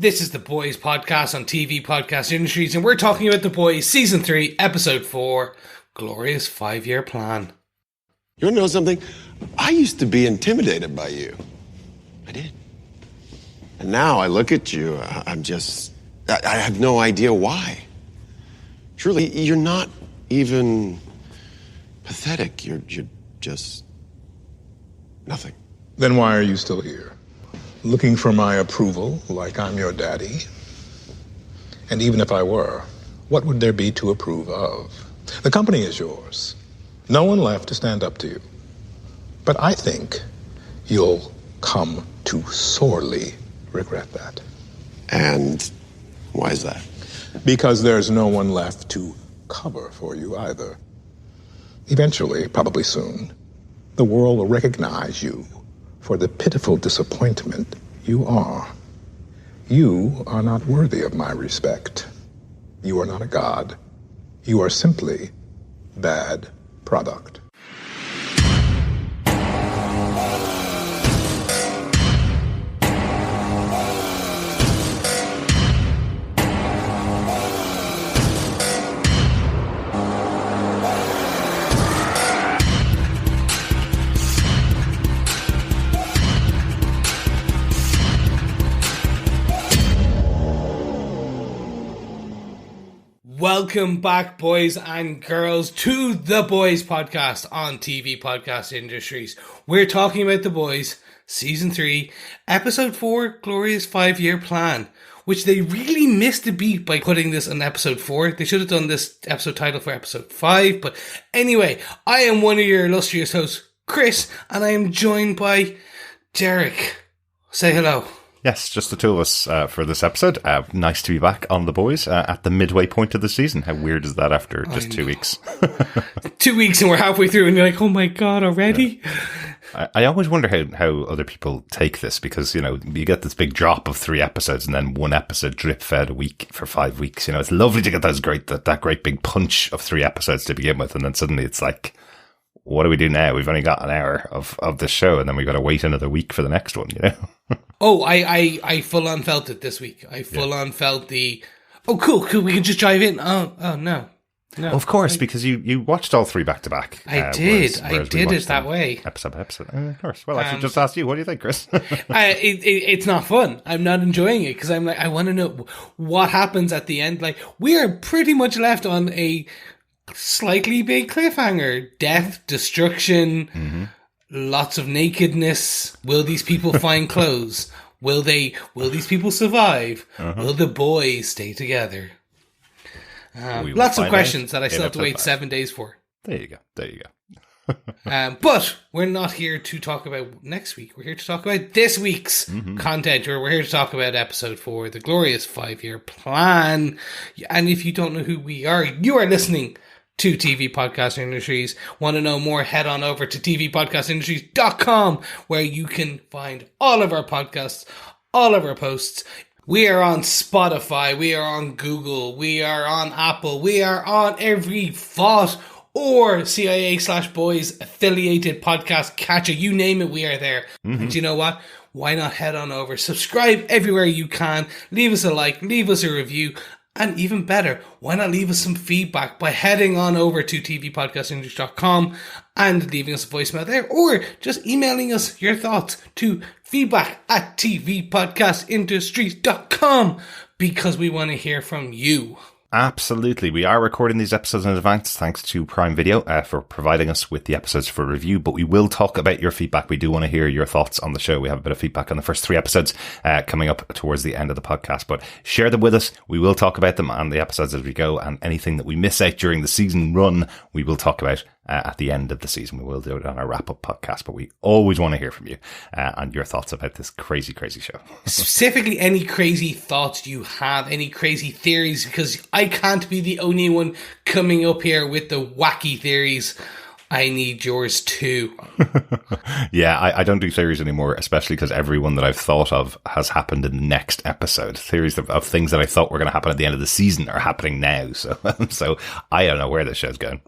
This is The Boys podcast on TV Podcast Industries, and we're talking about The Boys Season 3, Episode 4, Glorious 5-Year Plan. You want to know something? I used to be intimidated by you. I did. And now I look at you, I have no idea why. Truly, you're not even pathetic. You're just nothing. Then why are you still here? Looking for my approval like I'm your daddy? And even if I were, what would there be to approve of? The company is yours. No one left to stand up to you. But I think you'll come to sorely regret that. And why is that? Because there's no one left to cover for you either. Eventually, probably soon, the world will recognize you for the pitiful disappointment you are. You are not worthy of my respect. You are not a god. You are simply bad product. Welcome back, boys and girls, to The Boys podcast on TV Podcast Industries. We're talking about The Boys, Season 3, Episode 4, Glorious 5-Year Plan, which they really missed a beat by putting this on Episode 4. They should have done this episode title for Episode 5, but anyway, I am one of your illustrious hosts, Chris, and I am joined by Darick. Say hello. Yes, just the two of us for this episode. Nice to be back on The Boys at the midway point of the season. How weird is that after just 2 weeks? 2 weeks and we're halfway through and you're like, oh my God, already? Yeah. I always wonder how other people take this because, you know, you get this big drop of 3 episodes and then one episode drip fed a week for 5 weeks. You know, it's lovely to get that great big punch of 3 episodes to begin with. And then suddenly it's like, what do we do now? We've only got an hour of this show and then we've got to wait another week for the next one, you know? Oh, I full on felt it this week. I full on felt the, oh, cool, we can just drive in. Oh, no. Of course, because you watched all 3 back to back. I did. I did it that way. Episode by episode. Of course. Well, I should just ask you, what do you think, Chris? It's not fun. I'm not enjoying it because I'm like, I want to know what happens at the end. Like, we are pretty much left on a slightly big cliffhanger. Death, destruction, lots of nakedness. Will these people find clothes? Will these people survive? Will the boys stay together? Lots of questions that I still have to wait 7 days for. There you go. But we're not here to talk about next week. We're here to talk about this week's content. We're here to talk about Episode 4, The Glorious 5-Year Plan. And if you don't know who we are, you are listening to TV Podcast Industries. Want to know more? Head on over to tvpodcastindustries.com where you can find all of our podcasts, all of our posts. We are on Spotify, we are on Google, we are on Apple, we are on every VOD or CIA/Boys affiliated podcast catcher. You name it, we are there. And you know what? Why not head on over, subscribe everywhere you can, leave us a like, leave us a review. And even better, why not leave us some feedback by heading on over to tvpodcastindustries.com and leaving us a voicemail there, or just emailing us your thoughts to feedback@tvpodcastindustries.com because we want to hear from you. Absolutely. We are recording these episodes in advance thanks to Prime Video for providing us with the episodes for review, but we will talk about your feedback. We do want to hear your thoughts on the show. We have a bit of feedback on the first 3 episodes coming up towards the end of the podcast, but share them with us. We will talk about them on the episodes as we go, and anything that we miss out during the season run, we will talk about at the end of the season. We will do it on our wrap-up podcast, but we always want to hear from you and your thoughts about this crazy, crazy show. Specifically, any crazy thoughts you have, any crazy theories, because I can't be the only one coming up here with the wacky theories. I need yours too. Yeah, I don't do theories anymore, especially because everyone that I've thought of has happened in the next episode. Theories of things that I thought were going to happen at the end of the season are happening now. So I don't know where this show's going.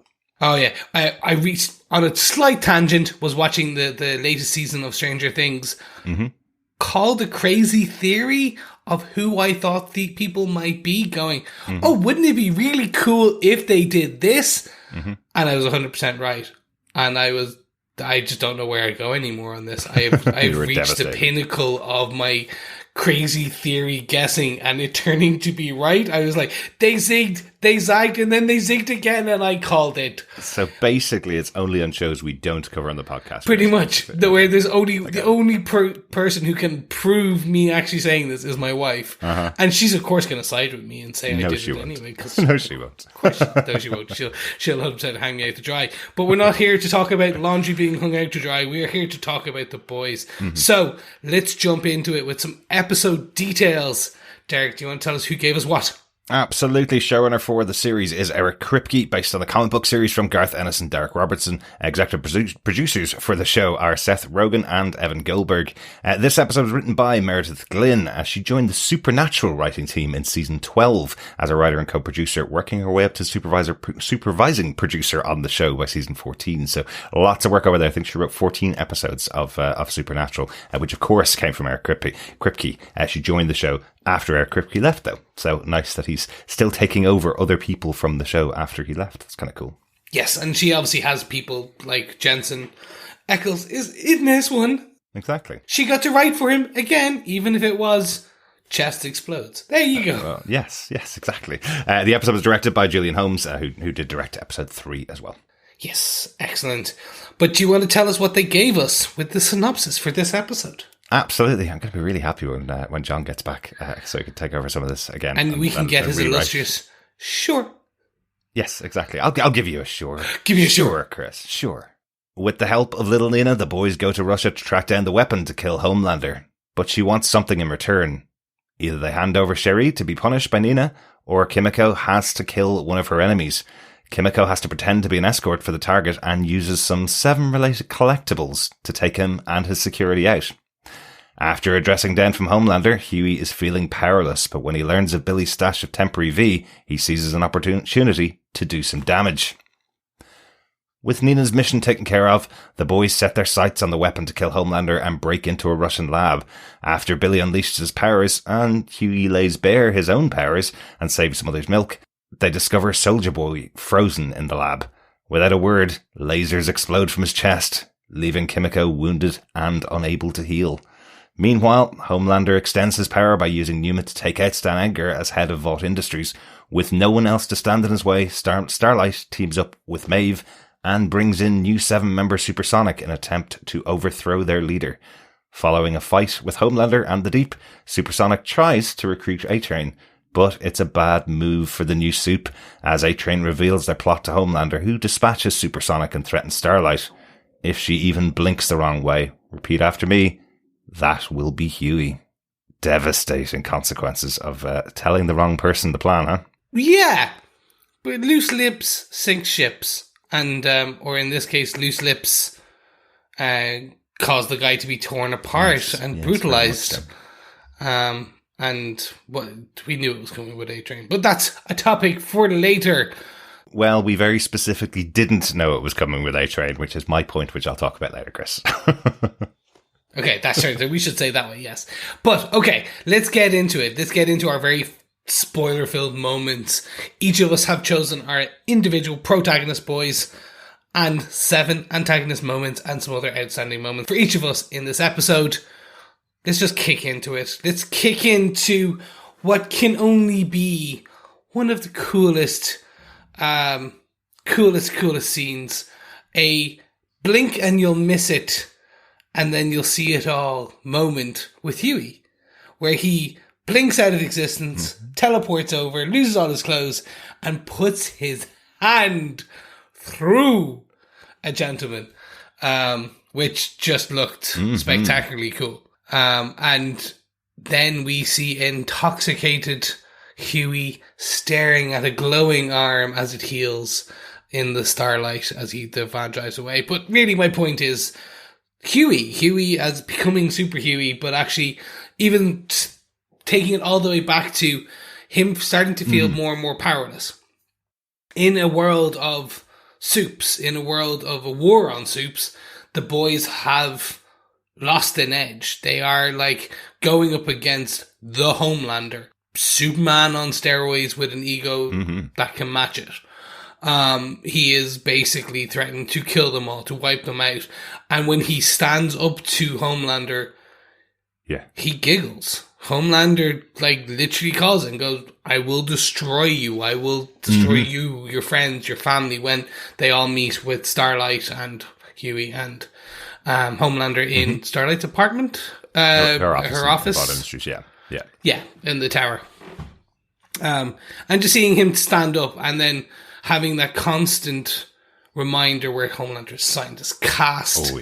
Oh yeah, I reached on a slight tangent. Was watching the latest season of Stranger Things. Called a crazy theory. of who I thought the people might be, going, oh, wouldn't it be really cool if they did this? And I was 100% right. And I just don't know where I go anymore on this. I've reached the pinnacle of my crazy theory guessing and it turning to be right. I was like, they zigged, they zagged, and then they zigged again, and I called it. So basically, it's only on shows we don't cover on the podcast. Pretty much. Where there's the only person who can prove me actually saying this is my wife. And she's, of course, going to side with me and say I did it anyway. No, she won't. Of course, no, she won't. She'll 100% hang me out to dry. But we're not here to talk about laundry being hung out to dry. We are here to talk about the boys. So let's jump into it with some episode details. Darick, do you want to tell us who gave us what? Absolutely. Showrunner for the series is Eric Kripke, based on the comic book series from Garth, Ennis and Darick Robertson. Executive producers for the show are Seth Rogen and Evan Goldberg. This episode was written by Meredith Glynn, as she joined the Supernatural writing team in season 12 as a writer and co-producer, working her way up to supervising producer on the show by season 14. So lots of work over there. I think she wrote 14 episodes of Supernatural, which of course came from Eric Kripke. She joined the show after Eric Kripke left, though. So nice that he's still taking over other people from the show after he left. That's kind of cool. Yes, and she obviously has people like Jensen Ackles is in this one. Exactly. She got to write for him again, even if it was chest explodes. There you go. Yes, exactly. The episode was directed by Julian Holmes, who did direct episode 3 as well. Yes, excellent. But do you want to tell us what they gave us with the synopsis for this episode? Absolutely. I'm going to be really happy when John gets back, so he can take over some of this again. And we can get his illustrious sure. Yes, exactly. I'll give you a sure. Give me a sure, Chris. Sure. With the help of little Nina, the boys go to Russia to track down the weapon to kill Homelander. But she wants something in return. Either they hand over Cherie to be punished by Nina, or Kimiko has to kill one of her enemies. Kimiko has to pretend to be an escort for the target and uses some 7 related collectibles to take him and his security out. After addressing down from Homelander, Huey is feeling powerless, but when he learns of Billy's stash of temporary V, he seizes an opportunity to do some damage. With Nina's mission taken care of, the boys set their sights on the weapon to kill Homelander and break into a Russian lab. After Billy unleashes his powers and Huey lays bare his own powers and saves some mother's milk, they discover Soldier Boy frozen in the lab. Without a word, lasers explode from his chest, leaving Kimiko wounded and unable to heal. Meanwhile, Homelander extends his power by using Numa to take out Stan Edgar as head of Vought Industries. With no one else to stand in his way, Starlight teams up with Maeve and brings in new 7-member Supersonic in an attempt to overthrow their leader. Following a fight with Homelander and the Deep, Supersonic tries to recruit A-Train, but it's a bad move for the new Sup, as A-Train reveals their plot to Homelander, who dispatches Supersonic and threatens Starlight. If she even blinks the wrong way, repeat after me, that will be Huey. Devastating consequences of telling the wrong person the plan, huh? Yeah, but loose lips sink ships. And, or in this case, loose lips cause the guy to be torn apart and brutalized. And we knew it was coming with A-Train. But that's a topic for later. Well, we very specifically didn't know it was coming with A-Train, which is my point, which I'll talk about later, Chris. Okay, that's true. We should say that way, yes. But, okay, let's get into it. Let's get into our very spoiler-filled moments. Each of us have chosen our individual protagonist boys and 7 antagonist moments and some other outstanding moments for each of us in this episode. Let's just kick into it. Let's kick into what can only be one of the coolest scenes. A blink and you'll miss it, and then you'll see it all moment with Huey, where he blinks out of existence, teleports over, loses all his clothes, and puts his hand through a gentleman, which just looked spectacularly cool. And then we see intoxicated Huey staring at a glowing arm as it heals in the starlight as the van drives away. But really my point is Huey as becoming Super Huey, but actually even taking it all the way back to him starting to feel more and more powerless. In a world of soups, in a world of a war on soups, the boys have lost an edge. They are like going up against the Homelander, Superman on steroids with an ego that can match it. He is basically threatening to kill them all, to wipe them out. And when he stands up to Homelander, he giggles. Homelander, like, literally calls and goes, I will destroy you. I will destroy you, your friends, your family, when they all meet with Starlight and Huey and Homelander in Starlight's apartment. Her office. Yeah, in the tower. And just seeing him stand up and then having that constant reminder where Homelander signed his cast.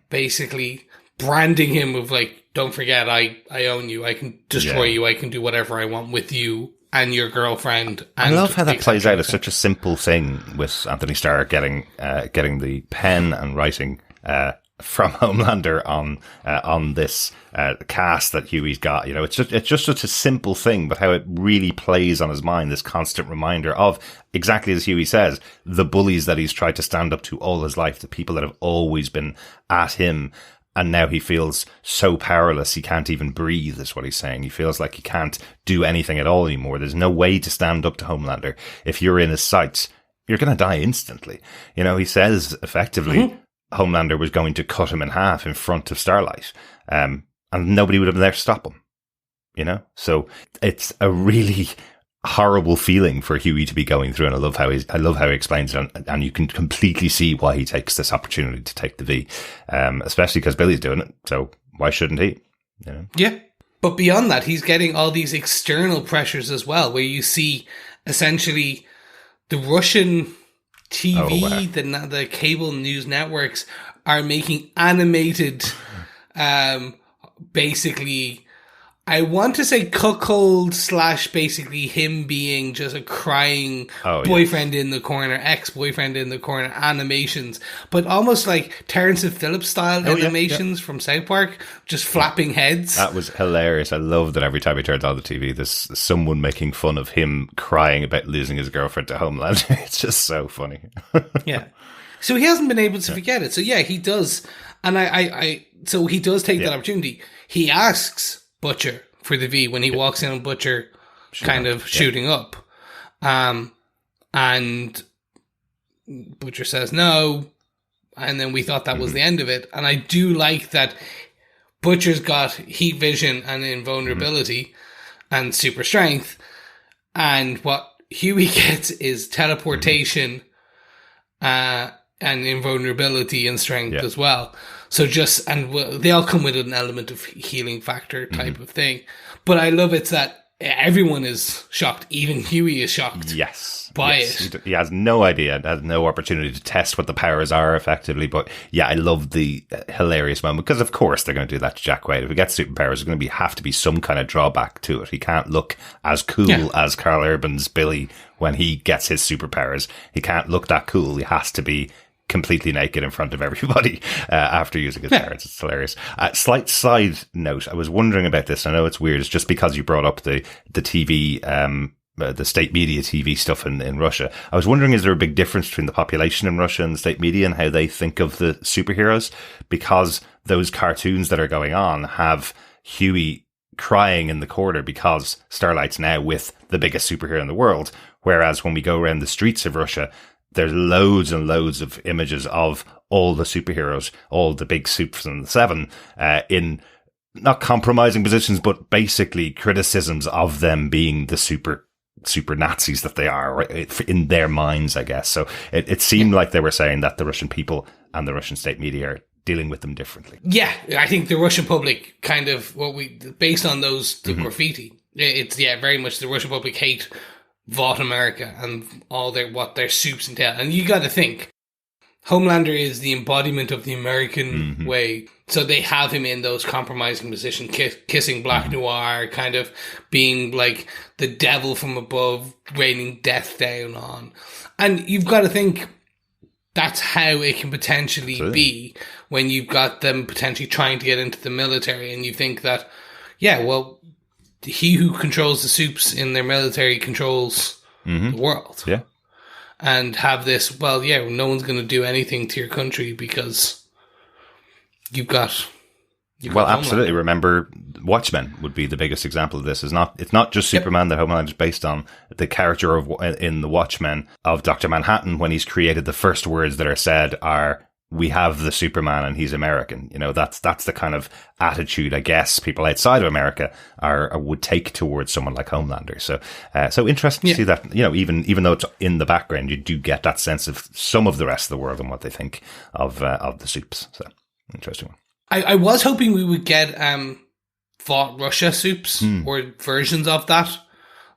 Basically branding him of, like, don't forget, I own you. I can destroy you. I can do whatever I want with you and your girlfriend. And I love how that plays out. It's such a simple thing with Anthony Starr getting the pen and writing from Homelander on this cast that Huey's got. You know, it's just such a simple thing, but how it really plays on his mind. This constant reminder of, exactly as Huey says, the bullies that he's tried to stand up to all his life, the people that have always been at him. And now he feels so powerless, he can't even breathe, is what he's saying. He feels like he can't do anything at all anymore. There's no way to stand up to Homelander. If you're in his sights, you're going to die instantly. You know, he says, effectively, Homelander was going to cut him in half in front of Starlight. And nobody would have been there to stop him. You know? So it's a really horrible feeling for Huey to be going through, and I love how he explains it, and you can completely see why he takes this opportunity to take the V, especially because Billy's doing it, so why shouldn't he? You know? Yeah, but beyond that, he's getting all these external pressures as well, where you see essentially the Russian TV, the cable news networks are making animated, basically, I want to say cuckold / basically him being just a crying boyfriend in the corner, ex-boyfriend in the corner animations, but almost like Terrence and Phillips style animations from South Park, just flapping heads. That was hilarious. I love that every time he turns on the TV, there's someone making fun of him crying about losing his girlfriend to Homelander. It's just so funny. Yeah. So he hasn't been able to forget it. So yeah, he does. And so he does take that opportunity. He asks Butcher for the V when he walks in on Butcher shooting up. And Butcher says no. And then we thought that was the end of it. And I do like that Butcher's got heat vision and invulnerability and super strength. And what Huey gets is teleportation and invulnerability and strength as well. So they all come with an element of healing factor type of thing. But I love it's that everyone is shocked. Even Huey is shocked by it. He has no idea, has no opportunity to test what the powers are effectively. But yeah, I love the hilarious moment, because of course they're going to do that to Jack White. If he gets superpowers, there's going to have to be some kind of drawback to it. He can't look as cool as Carl Urban's Billy when he gets his superpowers. He can't look that cool. He has to be completely naked in front of everybody after using his powers. It's hilarious. Slight side note, I was wondering about this. I know it's weird. It's just because you brought up the TV, the state media TV stuff in Russia. I was wondering, is there a big difference between the population in Russia and the state media and how they think of the superheroes? Because those cartoons that are going on have Huey crying in the corner because Starlight's now with the biggest superhero in the world. Whereas when we go around the streets of Russia, there's loads and loads of images of all the superheroes, all the big supes and the seven, in not compromising positions, but basically criticisms of them being the super Nazis that they are, right, in their minds, I guess. So it seemed like they were saying that the Russian people and the Russian state media are dealing with them differently. Yeah, I think the Russian public kind of, based on the graffiti, it's very much the Russian public hate Vought America and all what their soups entail. And you got to think, Homelander is the embodiment of the American way. So they have him in those compromising positions, kissing Black Noir, kind of being like the devil from above, raining death down on. And you've got to think that's how it can potentially be when you've got them potentially trying to get into the military. And you think that, he who controls the soups in their military controls the world. Yeah. And have this, no one's going to do anything to your country because you've got Well, absolutely. Remember, Watchmen would be the biggest example of this. It's not just Superman that Homelander is based on. The character in the Watchmen of Dr. Manhattan, when he's created, the first words that are said are, "We have the Superman and he's American." That's the kind of attitude, I guess, people outside of America would take towards someone like Homelander. So interesting to see that, even though it's in the background, you do get that sense of some of the rest of the world and what they think of the Supes. So interesting one. I was hoping we would get Vought Russia Supes or versions of that,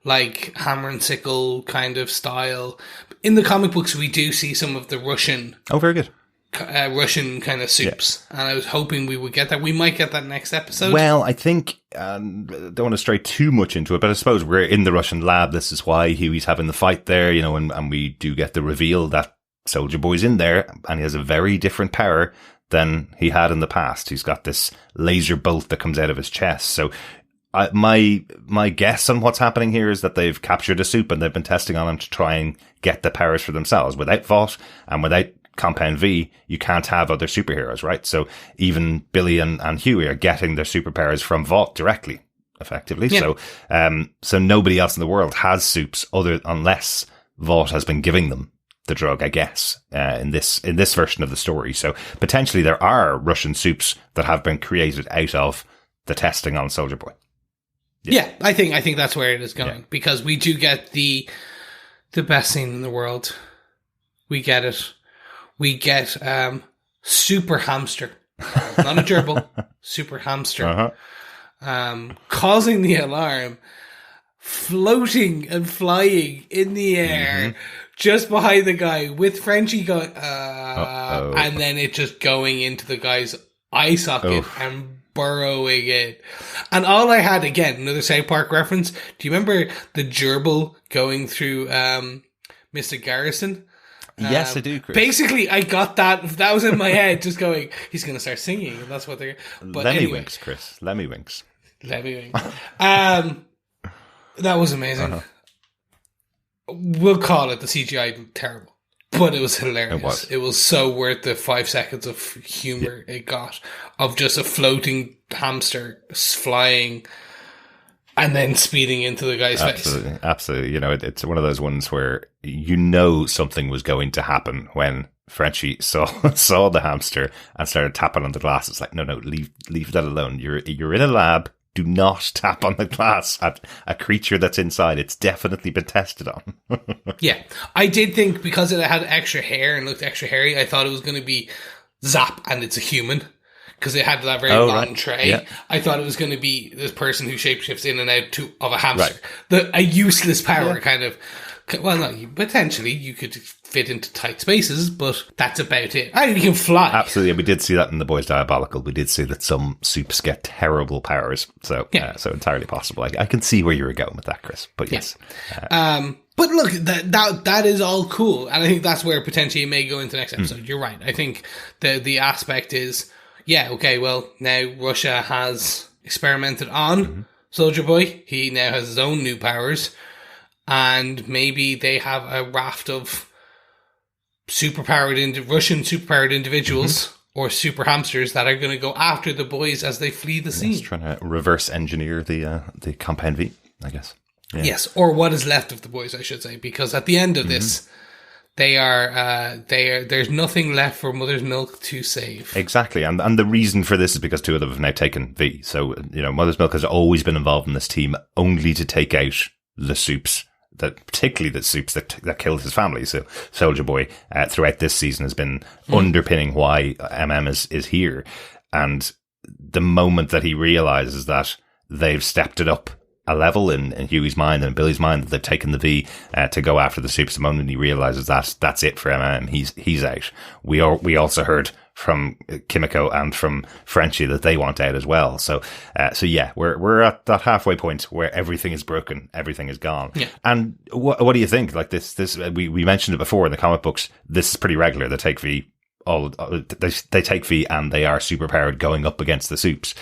like hammer and sickle kind of style. In the comic books, we do see some of the Russian. Oh, very good. Russian kind of soups, and I was hoping we would get that. We might get that next episode. Well, I think don't want to stray too much into it, but I suppose we're in the Russian lab. This is why Huey's having the fight there, and we do get the reveal that Soldier Boy's in there, and he has a very different power than he had in the past. He's got this laser bolt that comes out of his chest. So my guess on what's happening here is that they've captured a soup and they've been testing on him to try and get the powers for themselves. Without Vought and without Compound V, you can't have other superheroes, right? So even Billy and Huey are getting their superpowers from Vought directly, effectively. Yeah. So nobody else in the world has soups unless Vought has been giving them the drug, I guess, in this version of the story. So potentially there are Russian soups that have been created out of the testing on Soldier Boy. Yeah, I think that's where it is going, because we do get the best scene in the world. We get it. We get Super Hamster, not a gerbil, Super Hamster, causing the alarm, floating and flying in the air, just behind the guy, with Frenchie going, and then it just going into the guy's eye socket and burrowing it. And all I had, again, another South Park reference. Do you remember the gerbil going through Mr. Garrison? Yes, I do, Chris. Basically, I got that. That was in my head, just going, he's going to start singing, and that's what they're... But Lemmywinks, Chris. Lemmywinks. That was amazing. We'll call it the CGI terrible, but it was hilarious. It was so worth the 5 seconds of humor it got, of just a floating hamster flying and then speeding into the guy's face. Absolutely. It's one of those ones where something was going to happen when Frenchie saw the hamster and started tapping on the glass. It's like, no, leave that alone. You're in a lab. Do not tap on the glass at a creature that's inside. It's definitely been tested on. Yeah. I did think, because it had extra hair and looked extra hairy, I thought it was going to be Zap and it's a human, because it had that very long tray. Yeah. I thought it was going to be this person who shapeshifts in and out of a hamster. Right. A useless power kind of. Well, no, potentially you could fit into tight spaces, but that's about it. You can fly. Absolutely. We did see that in The Boys Diabolical. We did see that some soups get terrible powers. So, so entirely possible. I can see where you were going with that, Chris. But yes. But look, that is all cool. And I think that's where potentially it may go into the next episode. You're right. I think the aspect is, well, now Russia has experimented on Soldier Boy. He now has his own new powers. And maybe they have a raft of Russian superpowered individuals or super hamsters that are going to go after the boys as they flee the scene. Trying to reverse engineer the Compound V, I guess. Yeah. Yes, or what is left of the boys, I should say, because at the end of this, there's nothing left for Mother's Milk to save. Exactly, and the reason for this is because two of them have now taken V. So Mother's Milk has always been involved in this team only to take out the soups. Particularly the soups that killed his family. So Soldier Boy throughout this season has been underpinning why is here. And the moment that he realizes that they've stepped it up a level in Huey's mind and Billy's mind, that they've taken the V to go after the soups, the moment he realizes that's it for he's out. We also heard from Kimiko and from Frenchie that they want out as well. So we're at that halfway point where everything is broken, everything is gone. Yeah. And what do you think? Like this, we mentioned it before in the comic books. This is pretty regular. They take V. They take V and they are superpowered going up against the soups.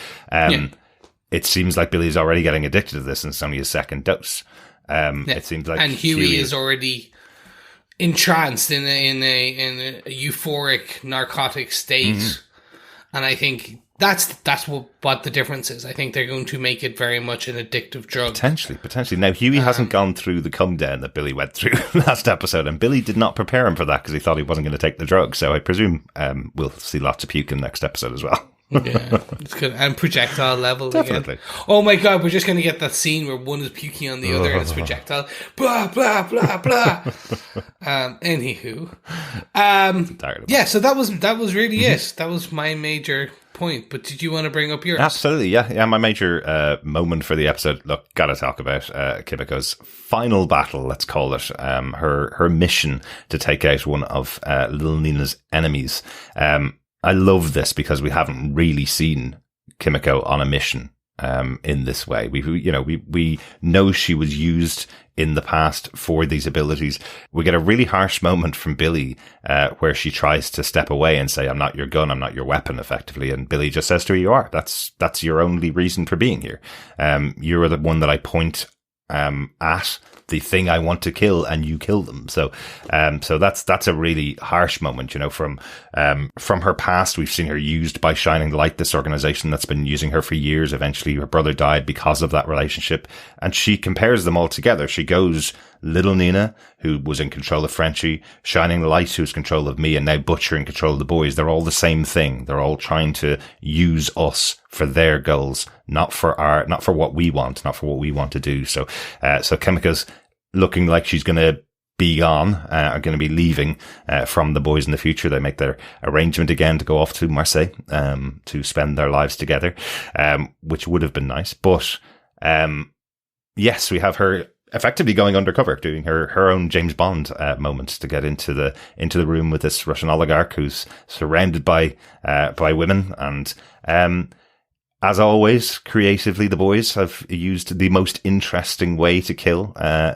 It seems like Billy's already getting addicted to this, and it's only his second dose. It seems like, and Huey is already entranced in a euphoric narcotic state, and I think That's what the difference is. I think they're going to make it very much an addictive drug. Potentially. Now, Huey hasn't gone through the come down that Billy went through last episode, and Billy did not prepare him for that because he thought he wasn't going to take the drug. So I presume we'll see lots of puke in the next episode as well. Yeah, it's good. And projectile level Definitely. again. Oh my god, we're just going to get that scene where one is puking on the other and it's projectile. Blah, blah, blah, blah. Anywho. Yeah, so that was really it. That was my major point. But did you want to bring up yours? Absolutely, yeah. My major moment for the episode, look, gotta talk about Kimiko's final battle, let's call it. Her mission to take out one of Little Nina's enemies. I love this because we haven't really seen Kimiko on a mission in this way. We know she was used in the past for these abilities. We get a really harsh moment from Billy where she tries to step away and say, "I'm not your gun, I'm not your weapon," effectively. And Billy just says to her, "You are. That's your only reason for being here. You're the one that I point at, the thing I want to kill, and you kill them." So that's a really harsh moment, from her past. We've seen her used by Shining Light, this organization that's been using her for years. Eventually her brother died because of that relationship, and she compares them all together. She goes Little Nina, who was in control of Frenchie, Shining Light, who's in control of me, and now Butcher in control of the boys. They're all the same thing. They're all trying to use us for their goals, not for what we want, not for what we want to do. So Kimiko's looking like she's going to be gone, are going to be leaving from the boys in the future. They make their arrangement again to go off to Marseille to spend their lives together, which would have been nice. But yes, we have her effectively going undercover, doing her own James Bond moment to get into the room with this Russian oligarch who's surrounded by women. And as always, creatively, the boys have used the most interesting way to kill.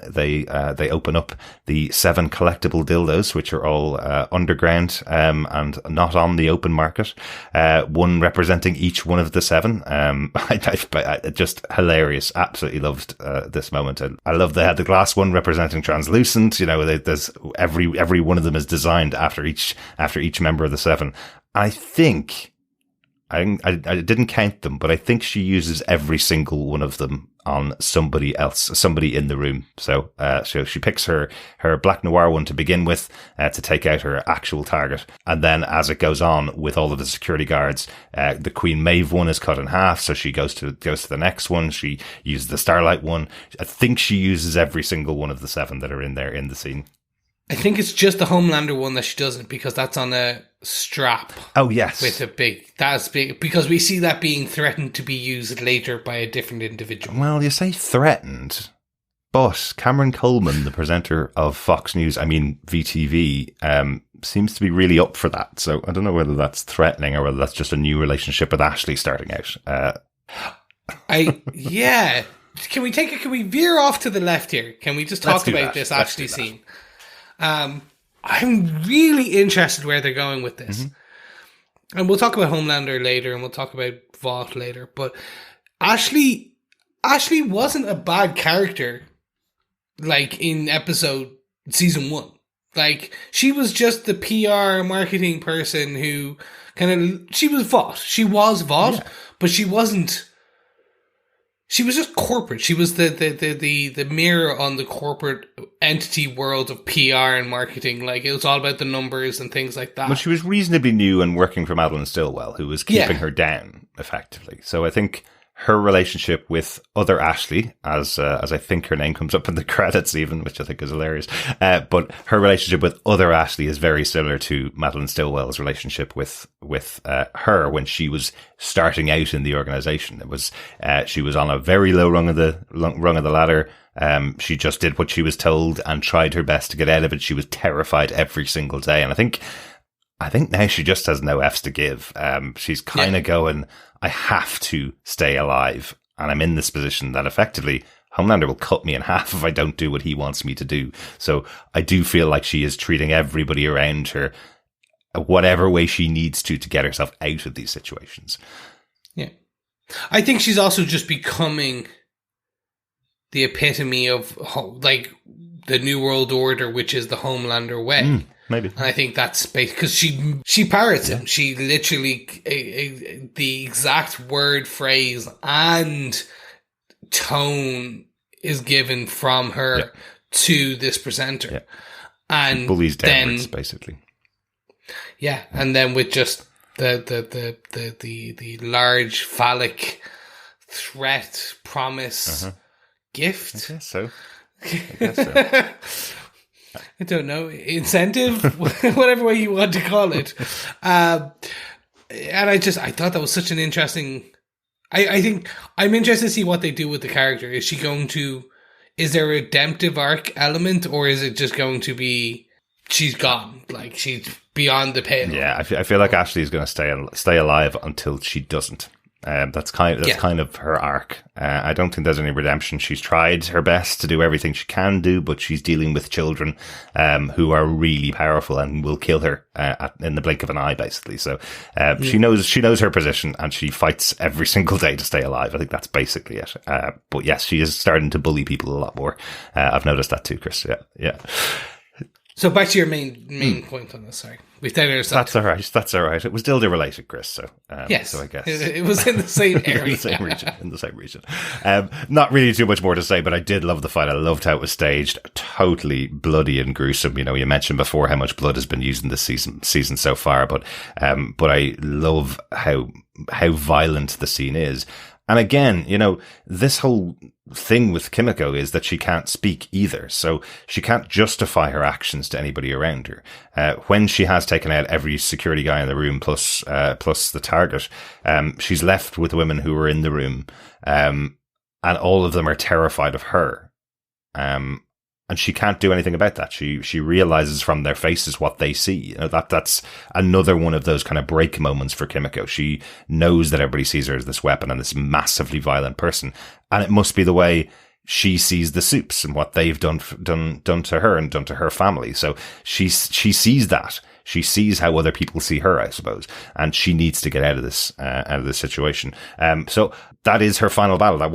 They open up the 7 collectible dildos, which are all underground and not on the open market. One representing each one of the 7. Just hilarious. Absolutely loved this moment. I love they had the glass one representing translucent. There's every one of them is designed after each member of the 7. I think. I didn't count them, but I think she uses every single one of them on somebody else, somebody in the room. So she picks her Black Noir one to begin with, to take out her actual target. And then as it goes on with all of the security guards, the Queen Maeve one is cut in half. So she goes to the next one. She uses the Starlight one. I think she uses every single one of the 7 that are in there in the scene. I think it's just the Homelander one that she doesn't, because that's on a strap. Oh, yes. That's big, because we see that being threatened to be used later by a different individual. Well, you say threatened, but Cameron Coleman, the presenter of Fox News, VTV, seems to be really up for that. So I don't know whether that's threatening or whether that's just a new relationship with Ashley starting out. Yeah. Can we veer off to the left here? Can we just talk about this Ashley scene? I'm really interested where they're going with this. Mm-hmm. And we'll talk about Homelander later, and we'll talk about Vought later. But Ashley wasn't a bad character, like, in season 1. Like, she was just the PR marketing person who she was Vought. She was Vought, yeah. But she wasn't. She was just corporate. She was the mirror on the corporate entity world of PR and marketing. Like, it was all about the numbers and things like that. But she was reasonably new and working for Madeline Stillwell, who was keeping her down, effectively. So I think her relationship with other Ashley, as I think her name comes up in the credits even, which I think is hilarious. But her relationship with other Ashley is very similar to Madeline Stillwell's relationship with her when she was starting out in the organization. It was, she was on a very low rung of the ladder. She just did what she was told and tried her best to get out of it. She was terrified every single day. And I think now she just has no F's to give. She's kind of going, I have to stay alive. And I'm in this position that effectively Homelander will cut me in half if I don't do what he wants me to do. So I do feel like she is treating everybody around her whatever way she needs to get herself out of these situations. Yeah. I think she's also just becoming the epitome of, like, the New World Order, which is the Homelander way. Maybe. And I think that's because she parrots him. She literally, the exact word, phrase, and tone is given from her to this presenter. Yeah. And she bullies downwards, then, basically. Yeah, and then with just the large phallic threat, promise, gift. I guess so. I don't know, incentive, whatever way you want to call it. And I thought that was such an interesting. I think I'm interested to see what they do with the character. Is there a redemptive arc element, or is it just going to be she's gone, like she's beyond the pale? Yeah, I feel like Ashley is going to stay alive until she doesn't. That's kind of her arc. I don't think there's any redemption. She's tried her best to do everything she can do, but she's dealing with children who are really powerful and will kill her in the blink of an eye, basically. So she knows her position, and she fights every single day to stay alive. I think that's basically it. But yes, she is starting to bully people a lot more. I've noticed that too, Chris. Yeah. So back to your main point on this. Sorry, we've taken ourselves. That's all right. It was dildo related, Chris. So yes, so I guess it was in the same area, in the same region. Not really too much more to say, but I did love the fight. I loved how it was staged. Totally bloody and gruesome. You know, you mentioned before how much blood has been used in this season so far, but I love how violent the scene is. And again, you know, this whole thing with Kimiko is that she can't speak either. So she can't justify her actions to anybody around her. When she has taken out every security guy in the room plus the target, she's left with the women who were in the room. And all of them are terrified of her. And she can't do anything about that. She realizes from their faces what they see. You know, that's another one of those kind of break moments for Kimiko. She knows that everybody sees her as this weapon and this massively violent person. And it must be the way she sees the Supes and what they've done to her and done to her family. So she sees that. She sees how other people see her, I suppose, and she needs to get out of this situation. So that is her final battle. That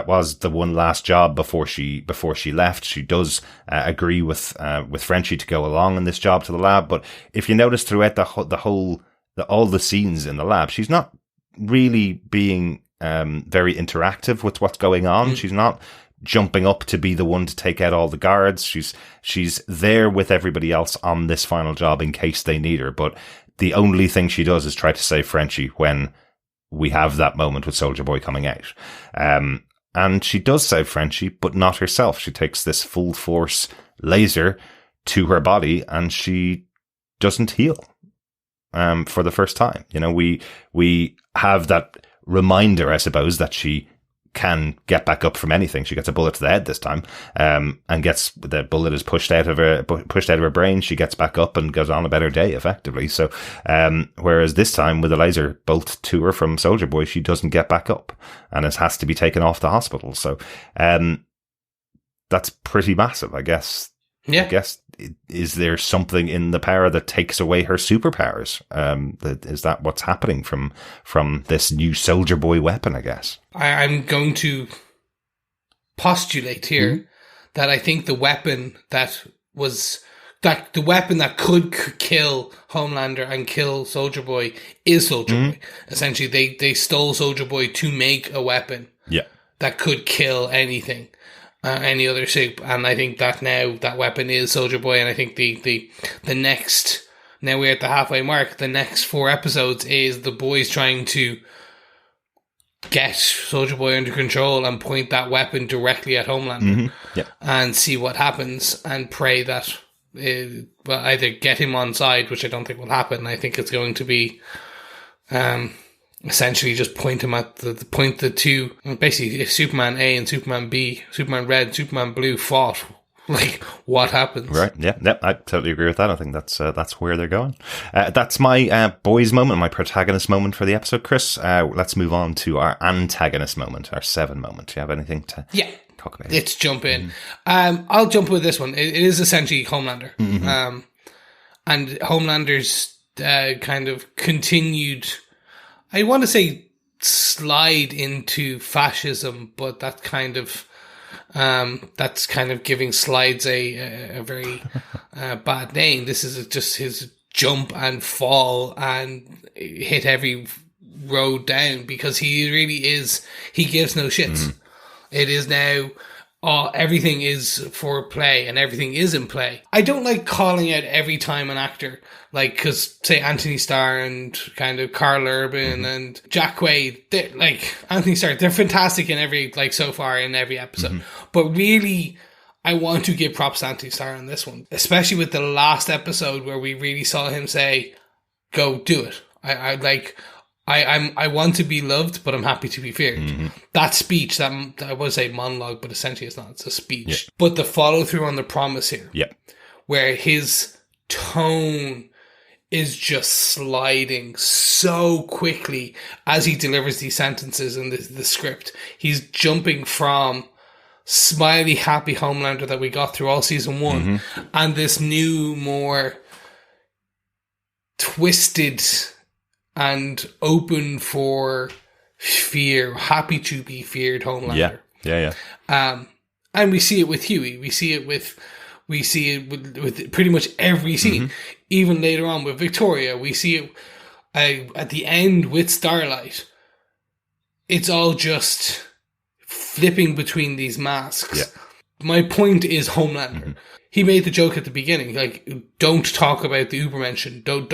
was the one last job before she left. She does agree with Frenchie to go along in this job to the lab. But if you notice throughout all the scenes in the lab, she's not really being very interactive with what's going on. She's not jumping up to be the one to take out all the guards. She's there with everybody else on this final job in case they need her. But the only thing she does is try to save Frenchie when we have that moment with Soldier Boy coming out. And she does save Frenchie, but not herself. She takes this full force laser to her body and she doesn't heal, for the first time. You know, we have that reminder, I suppose, that she can get back up from anything. She gets a bullet to the head this time, and gets the bullet is pushed out of her brain. She gets back up and goes on about her day effectively. So, whereas this time with a laser bolt to her from Soldier Boy, she doesn't get back up and it has to be taken off to hospital. So, that's pretty massive, I guess. Yeah. I guess, is there something in the power that takes away her superpowers? Is that what's happening from this new Soldier Boy weapon, I guess? I'm going to postulate here that I think the weapon that could kill Homelander and kill Soldier Boy is Soldier Boy. Essentially, they stole Soldier Boy to make a weapon that could kill anything. Any other Supe, and I think that now that weapon is Soldier Boy, and I think the next, now we're at the halfway mark, the next 4 episodes is the boys trying to get Soldier Boy under control and point that weapon directly at Homelander and see what happens and pray that either get him on side, which I don't think will happen. I think it's going to be essentially just point him at the two. Basically, if Superman A and Superman B, Superman Red, Superman Blue fought, like, what happens? Right. Yeah. I totally agree with that. I think that's where they're going. That's my boys moment, my protagonist moment for the episode, Chris. Let's move on to our antagonist moment, our 7 moment. Do you have anything to talk about? Let's jump in. I'll jump with this one. It is essentially Homelander. And Homelander's kind of continued, I want to say, slide into fascism, but that's kind of giving slides a very bad name. This is just his jump and fall and hit every road down, because he really is, he gives no shits. It is now, everything is for play and everything is in play. I don't like calling out every time an actor, like, because say Anthony Starr and kind of Carl Urban and Jack Quaid, like Anthony Starr, they're fantastic in every, like, so far in every episode. But really, I want to give props to Anthony Starr on this one, especially with the last episode where we really saw him say, "Go do it." I want to be loved, but I'm happy to be feared. That speech, that I would say monologue, but essentially it's not. It's a speech. Yeah. But the follow through on the promise here, where his tone is just sliding so quickly as he delivers these sentences in the script. He's jumping from smiley, happy Homelander that we got through all season one, and this new, more twisted and open for fear, happy to be feared Homelander. Yeah. And we see it with Huey. We see it with pretty much every scene. Even later on with Victoria, we see it at the end with Starlight. It's all just flipping between these masks. My point is Homelander. He made the joke at the beginning, like, don't talk about the Übermenschen. Don't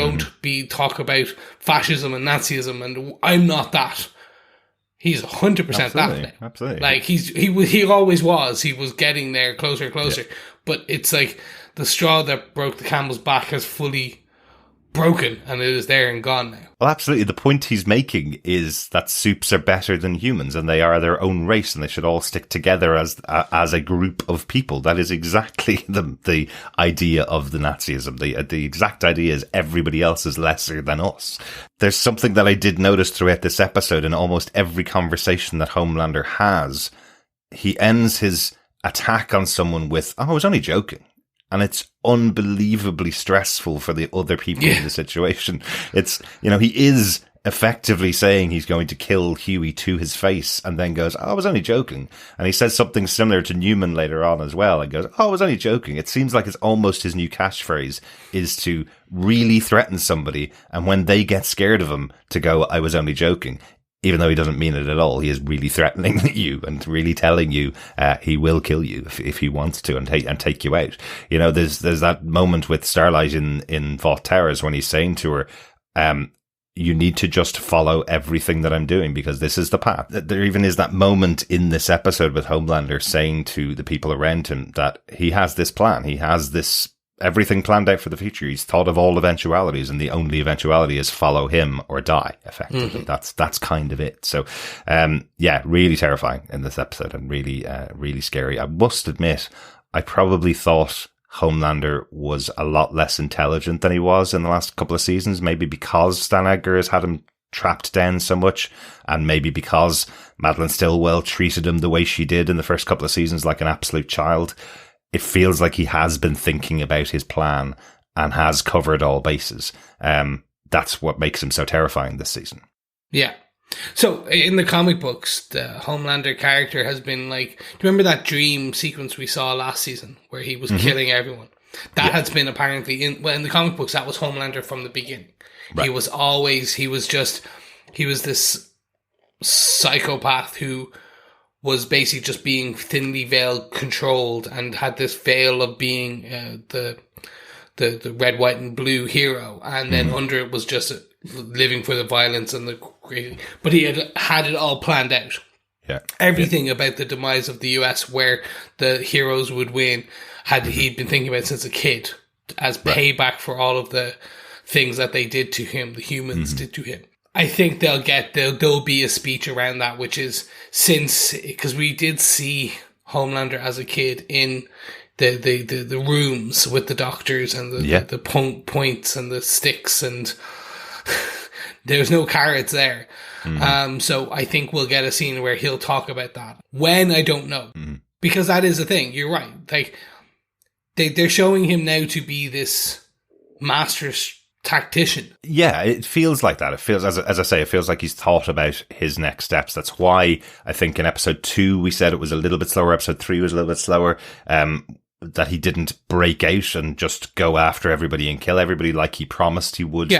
talk about fascism and Nazism, and I'm not that. He's 100% that now. Absolutely. Like, he always was. He was getting there closer and closer. Yeah. But it's like the straw that broke the camel's back has fully broken, and it is there and gone now. Well, absolutely. The point he's making is that supes are better than humans, and they are their own race, and they should all stick together as a group of people. That is exactly the idea of the Nazism. The exact idea is everybody else is lesser than us. There's something that I did notice throughout this episode. In almost every conversation that Homelander has, he ends his attack on someone with, "Oh, I was only joking." And it's unbelievably stressful for the other people in the situation. It's, he is effectively saying he's going to kill Huey to his face, and then goes, "Oh, I was only joking." And he says something similar to Newman later on as well, and goes, "Oh, I was only joking." It seems like it's almost his new catchphrase is to really threaten somebody, and when they get scared of him, to go, "I was only joking." Even though he doesn't mean it at all, he is really threatening you and really telling you he will kill you if he wants to and take you out. There's that moment with Starlight in Vault Towers when he's saying to her, "You need to just follow everything that I'm doing because this is the path." There even is that moment in this episode with Homelander saying to the people around him that he has this plan. He has this everything planned out for the future. He's thought of all eventualities, and the only eventuality is follow him or die, effectively. That's kind of it. So, really terrifying in this episode, and really, really scary. I must admit, I probably thought Homelander was a lot less intelligent than he was in the last couple of seasons, maybe because Stan Edgar has had him trapped down so much, and maybe because Madeline Stillwell treated him the way she did in the first couple of seasons, like an absolute child. It feels like he has been thinking about his plan and has covered all bases. That's what makes him so terrifying this season. Yeah. So in the comic books, the Homelander character has been like, do you remember that dream sequence we saw last season where he was killing everyone? That has been apparently in the comic books, that was Homelander from the beginning. Right. He was this psychopath who was basically just being thinly veiled, controlled, and had this veil of being the red, white, and blue hero, and then under it was just living for the violence and the crazy. But he had it all planned out. Yeah, everything about the demise of the US, where the heroes would win, he'd been thinking about since a kid, as payback for all of the things that they did to him, the humans did to him. I think there'll be a speech around that, which is because we did see Homelander as a kid in the rooms with the doctors and the points and the sticks, and there's no carrots there. So I think we'll get a scene where he'll talk about that. When, I don't know, because that is the thing. You're right. Like they're showing him now to be this master tactician. Yeah, it feels like that. It feels, as I say, it feels like he's thought about his next steps. That's why I think in episode 2 we said it was a little bit slower. Episode 3 was a little bit slower. that he didn't break out and just go after everybody and kill everybody like he promised he would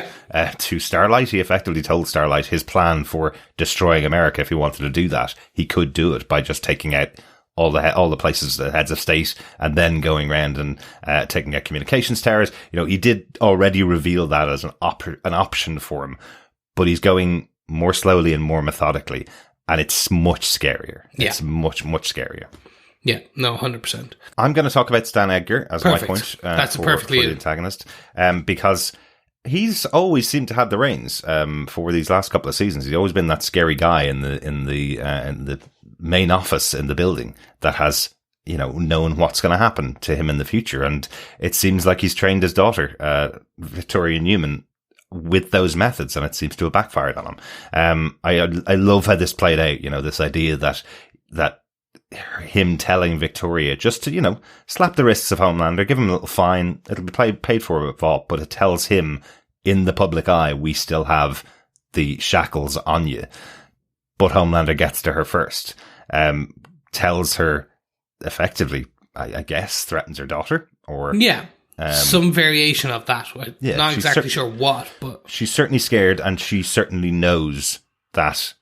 to Starlight. He effectively told Starlight his plan for destroying America. If he wanted to do that, he could do it by just taking out all the places, the heads of state, and then going around and taking out communications towers. You know, he did already reveal that as an option for him, but he's going more slowly and more methodically, and it's much scarier. Yeah. It's much, much scarier. Yeah, no, 100%. I'm going to talk about Stan Edgar as my point. That's for perfectly the antagonist, because he's always seemed to have the reins for these last couple of seasons. He's always been that scary guy in the main office in the building that has, you know, known what's going to happen to him in the future. And it seems like he's trained his daughter, Victoria Newman, with those methods, and it seems to have backfired on him. I love how this played out. You know, this idea that him telling Victoria just to, you know, slap the wrists of Homelander, give him a little fine, it'll be paid for with Vault, but it tells him in the public eye, we still have the shackles on you. But Homelander gets to her first, tells her effectively, I guess, threatens her daughter, or some variation of that. Yeah, not exactly sure what, but she's certainly scared, and she certainly knows that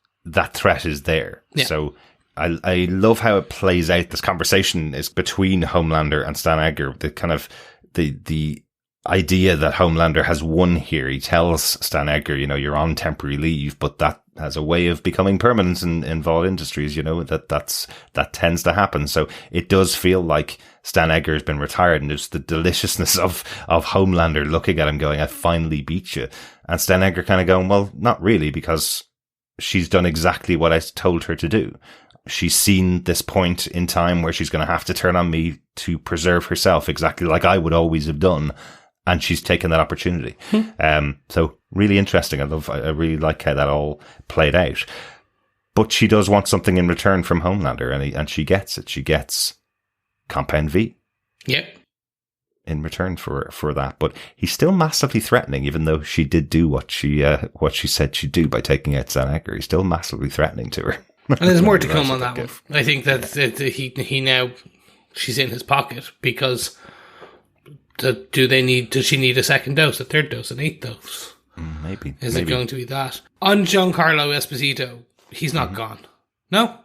threat is there. Yeah. So I love how it plays out. This conversation is between Homelander and Stan Edgar. The kind of the idea that Homelander has won here. He tells Stan Edgar, you know, you're on temporary leave, but that has a way of becoming permanent in Vault Industries. You know, that tends to happen. So it does feel like Stan Edgar has been retired, and there's the deliciousness of Homelander looking at him going, I finally beat you. And Stan Edgar kind of going, well, not really, because she's done exactly what I told her to do. She's seen this point in time where she's going to have to turn on me to preserve herself, exactly like I would always have done. And she's taken that opportunity. So really interesting. I really like how that all played out. But she does want something in return from Homelander, and she gets it. She gets Compound V. Yep. In return for that. But he's still massively threatening, even though she did do what she said she'd do by taking out Stan Edgar. He's still massively threatening to her. And there's more to come on that one. I think that he now, she's in his pocket, because does she need a second dose, a third dose, an eighth dose? Maybe. Is it going to be that? On Giancarlo Esposito, he's not gone. No,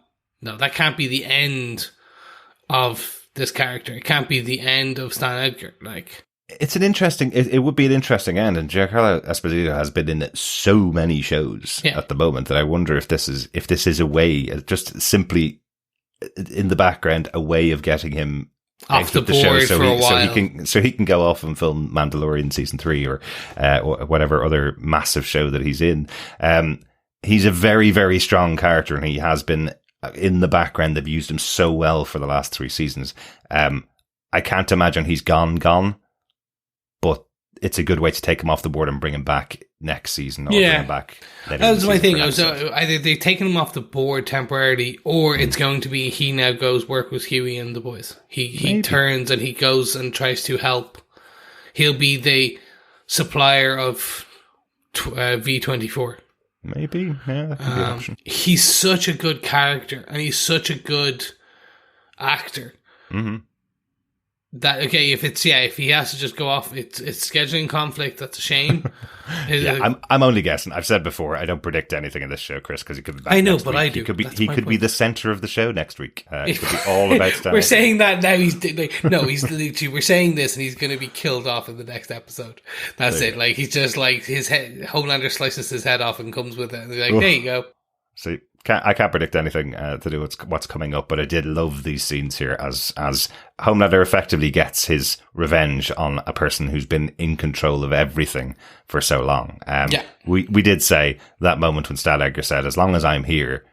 that can't be the end of this character. It can't be the end of Stan Edgar. Like, it's an interesting. It would be an interesting end, and Giancarlo Esposito has been in so many shows at the moment that I wonder if this is a way, just simply in the background, a way of getting him off the board for a while, so he can go off and film Mandalorian season 3 or whatever other massive show that he's in. He's a very, very strong character, and he has been in the background. They've used him so well for the last 3 seasons. I can't imagine he's gone, but it's a good way to take him off the board and bring him back next season, or bring him back. That was my thing. Either they've taken him off the board temporarily, or it's going to be he now goes work with Huey and the boys. He turns and he goes and tries to help. He'll be the supplier of V24. Maybe, yeah, that could be an option. He's such a good character, and he's such a good actor. Mm-hmm. That if he has to just go off, it's scheduling conflict. That's a shame. I'm only guessing. I've said before, I don't predict anything in this show, Chris, because he could be back. I know, next but week. I do. He could be the center of the show next week. It could be all about Stan. We're saying that now. He's literally, we're saying this, and he's going to be killed off in the next episode. That's it. Like, he's just like, his head. Homelander slices his head off and comes with it. And they're like, there you go. See, I can't predict anything to do with what's coming up, but I did love these scenes here as Homelander effectively gets his revenge on a person who's been in control of everything for so long. We did say that moment when Stan Edgar said, as long as I'm here,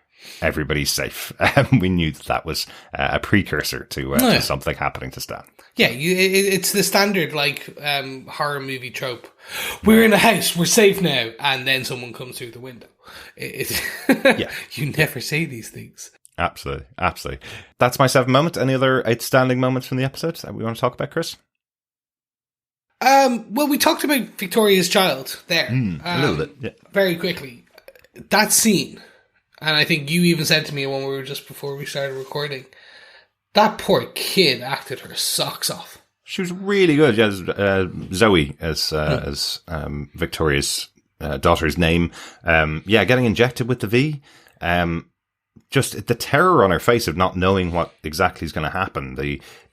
everybody's safe. We knew that was a precursor to something happening to Stan. Yeah, it's the standard horror movie trope. We're in a house, we're safe now, and then someone comes through the window. You never say these things. Absolutely. That's my 7 moment. Any other outstanding moments from the episode that we want to talk about, Chris? Well, we talked about Victoria's child there. A little bit, yeah. Very quickly. That scene, and I think you even said to me when we were just before we started recording, That poor kid acted her socks off. She was really good. Yeah, Zoe as Victoria's daughter's name. Getting injected with the V. Just the terror on her face of not knowing what exactly is going to happen.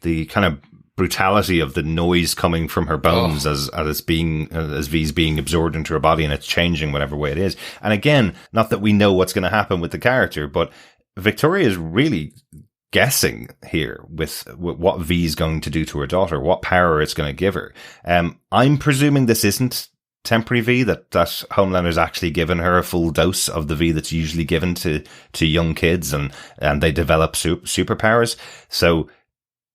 The kind of brutality of the noise coming from her bones as V's being absorbed into her body, and it's changing whatever way it is. And again, not that we know what's going to happen with the character, but Victoria is really guessing here with what V's going to do to her daughter, what power it's going to give her. I'm presuming this isn't temporary V, that Homelander's actually given her a full dose of the V that's usually given to young kids, and they develop superpowers. So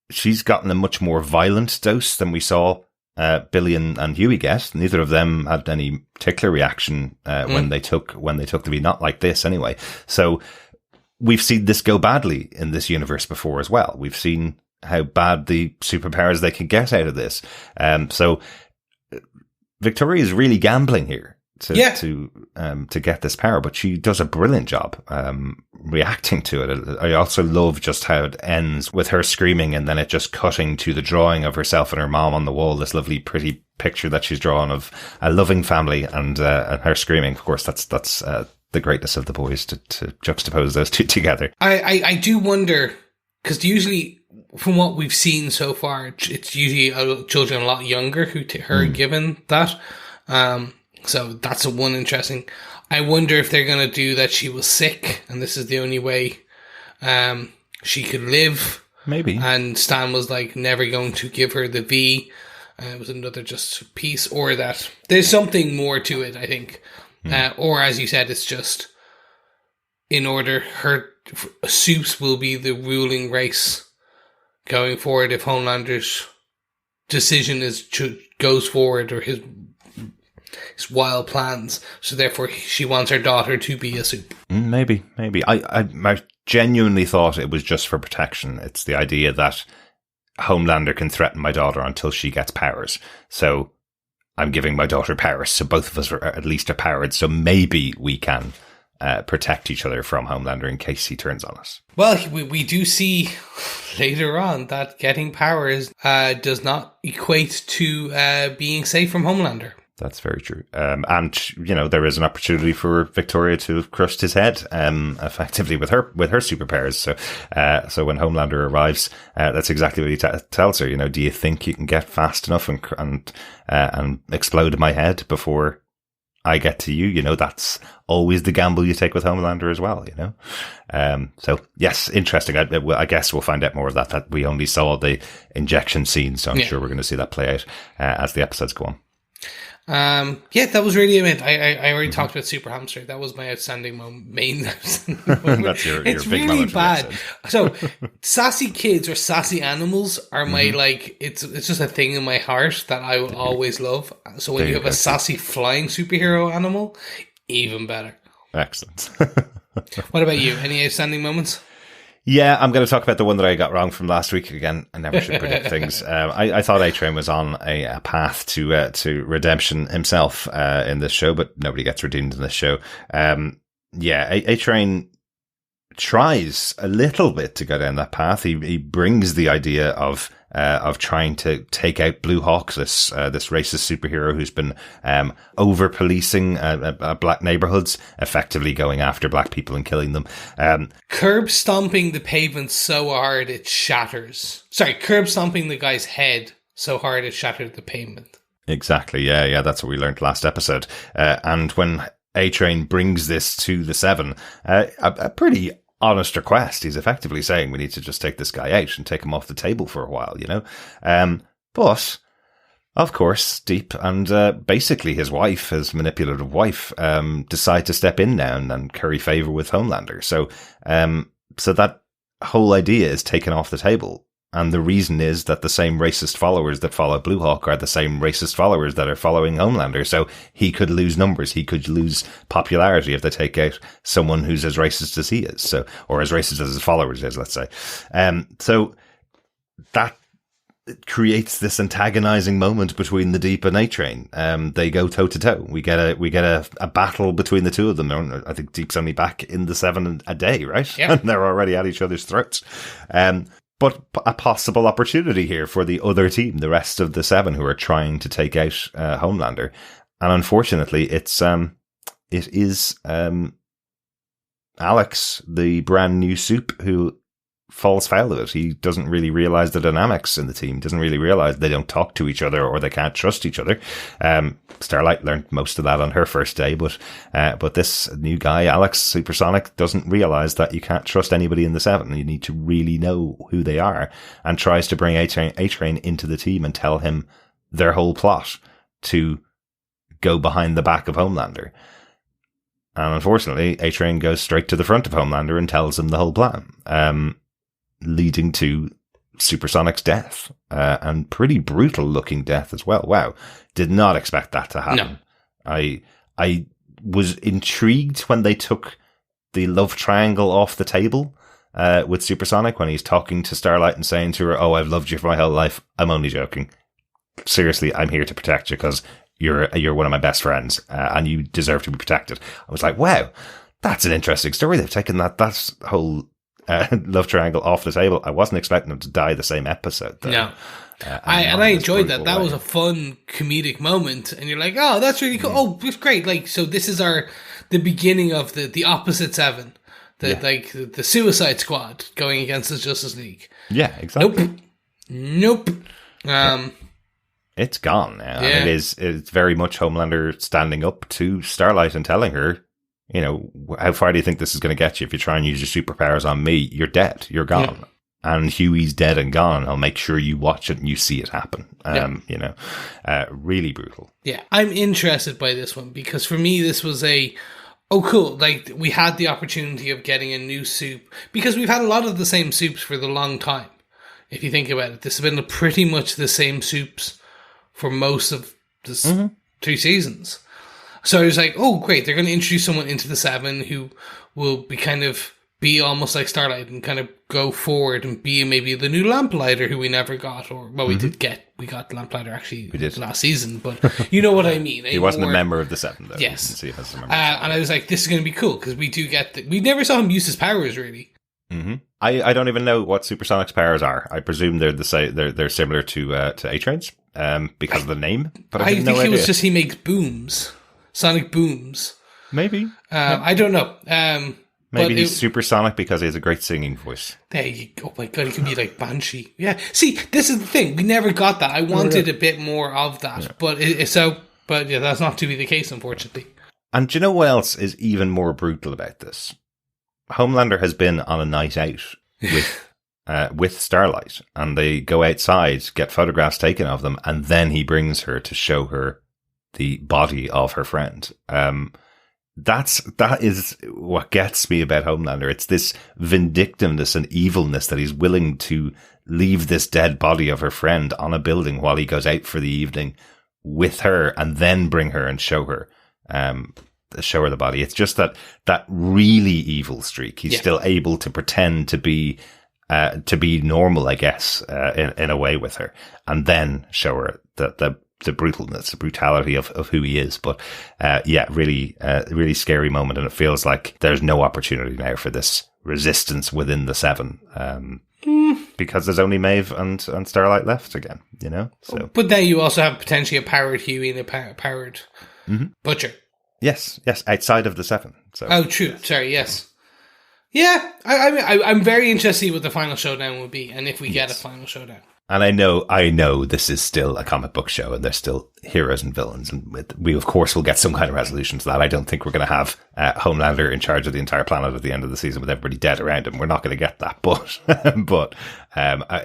she's gotten a much more violent dose than we saw Billy and Huey get. Neither of them had any particular reaction when they took the V, not like this anyway. So we've seen this go badly in this universe before as well. We've seen how bad the superpowers they can get out of this. So Victoria is really gambling here to get this power, but she does a brilliant job reacting to it. I also love just how it ends with her screaming, and then it just cutting to the drawing of herself and her mom on the wall. This lovely, pretty picture that she's drawn of a loving family, and her screaming. Of course, that's the greatness of the boys to juxtapose those two together. I do wonder, because usually, from what we've seen so far, it's usually children a lot younger who are given that. So that's one interesting. I wonder if they're going to do that she was sick and this is the only way she could live. Maybe. And Stan was like never going to give her the V. It was another just piece, or that there's something more to it, I think. Or as you said, it's just in order her Supes will be the ruling race going forward if Homelander's decision goes forward, or his wild plans. So therefore she wants her daughter to be a Supe. Maybe. I genuinely thought it was just for protection. It's the idea that Homelander can threaten my daughter until she gets powers. So I'm giving my daughter powers, so both of us are at least powered, so maybe we can protect each other from Homelander in case he turns on us. Well, we do see later on that getting powers does not equate to being safe from Homelander. That's very true. And, there is an opportunity for Victoria to have crushed his head, effectively with her superpowers. So when Homelander arrives, that's exactly what he tells her. Do you think you can get fast enough and explode my head before I get to you? That's always the gamble you take with Homelander as well, So yes, interesting. I guess we'll find out more of that we only saw the injection scene. So I'm sure we're going to see that play out, as the episodes go on. That was really it. I already talked about Super Hamster. That was my outstanding main That's your it's big really moment bad. So sassy kids or sassy animals are my it's just a thing in my heart that I will always love. So when you have a sassy flying superhero animal, even better. Excellent. What about you? Any outstanding moments? Yeah, I'm going to talk about the one that I got wrong from last week. Again, I never should predict things. I thought A-Train was on a path to redemption himself in this show, but nobody gets redeemed in this show. A-Train tries a little bit to go down that path. He brings the idea of trying to take out Blue Hawk, this racist superhero who's been over policing black neighborhoods, effectively going after black people and killing them. Curb stomping the pavement so hard it shatters. Sorry, curb stomping the guy's head so hard it shattered the pavement. Exactly. Yeah. That's what we learned last episode. And when A-Train brings this to the Seven, a pretty honest request. He's effectively saying we need to just take this guy out and take him off the table for a while, But, of course, Deep and basically his wife, his manipulative wife, decide to step in now and curry favour with Homelander. So that whole idea is taken off the table. And the reason is that the same racist followers that follow Blue Hawk are the same racist followers that are following Homelander. So he could lose numbers. He could lose popularity if they take out someone who's as racist as he is. Or as racist as his followers is, let's say. So that creates this antagonizing moment between the Deep and A-Train. They go toe to toe. We get a battle between the two of them. I think Deep's only back in the Seven a day, right? Yeah. And they're already at each other's throats. but a possible opportunity here for the other team, the rest of the 7 who are trying to take out Homelander. And unfortunately, it is Alex, the brand new soup, who falls foul of it. He doesn't really realize the dynamics in the team, doesn't really realize they don't talk to each other or they can't trust each other. Starlight learned most of that on her first day, but this new guy, Alex Supersonic, doesn't realize that you can't trust anybody in the 7. You need to really know who they are, and tries to bring A-Train into the team and tell him their whole plot to go behind the back of Homelander. And unfortunately, A-Train goes straight to the front of Homelander and tells him the whole plan, leading to Supersonic's death, and pretty brutal looking death as well. Wow. Did not expect that to happen. No. I was intrigued when they took the love triangle off the table, with Supersonic, when he's talking to Starlight and saying to her, "Oh, I've loved you for my whole life. I'm only joking. Seriously, I'm here to protect you because you're one of my best friends, and you deserve to be protected." I was like, wow, that's an interesting story. They've taken that whole love triangle off the table. I wasn't expecting them to die the same episode, though. No. I enjoyed that. That was a fun comedic moment, and you're like, oh, that's really cool. Oh, it's great. Like, so this is the beginning of the opposite 7, the Suicide Squad going against the Justice League. Yeah, exactly. Nope. It's gone now. Yeah. And it's very much Homelander standing up to Starlight and telling her, you know, how far do you think this is going to get you? If you try and use your superpowers on me, you're dead. You're gone. Yeah. And Huey's dead and gone. I'll make sure you watch it and you see it happen. You know, really brutal. Yeah. I'm interested by this one because for me, this was cool. Like, we had the opportunity of getting a new soup because we've had a lot of the same soups for the long time. If you think about it, this has been pretty much the same soups for most of this 2 seasons. So I was like, oh, great, they're going to introduce someone into the 7 who will be almost like Starlight and kind of go forward and be maybe the new Lamplighter who we never got. Or, well, we got Lamplighter actually last season, but you know what I mean. He wasn't a member of the 7, though. Yes. So and I was like, this is going to be cool because we do we never saw him use his powers, really. Mm-hmm. I don't even know what Supersonic's powers are. I presume they're they're similar to A-Train's, because of the name. But I think it was just he makes booms, sonic booms. Maybe. I don't know. Maybe he's supersonic because he has a great singing voice. There you go. Oh my god, he can be like Banshee. Yeah. See, this is the thing. We never got that. I wanted a bit more of that, yeah. But that's not to be the case, unfortunately. And do you know what else is even more brutal about this? Homelander has been on a night out with Starlight, and they go outside, get photographs taken of them, and then he brings her to show her the body of her friend. That is what gets me about Homelander. It's this vindictiveness and evilness that he's willing to leave this dead body of her friend on a building while he goes out for the evening with her, and then bring her and show her the body. It's just that really evil streak. He's still able to pretend to be normal, I guess, in a way with her, and then show her the brutalness, the brutality of who he is. But really scary moment, and it feels like there's no opportunity now for this resistance within the 7, because there's only Maeve and Starlight left again, you know. So, but then you also have potentially a powered Huey and a powered Butcher. Yes, outside of the 7. So, oh, true. Yes. Sorry, yes. Yeah, I'm very interested in what the final showdown will be, and if we get a final showdown. And I know this is still a comic book show, and there's still heroes and villains, and we of course will get some kind of resolution to that. I don't think we're going to have Homelander in charge of the entire planet at the end of the season with everybody dead around him. We're not going to get that, but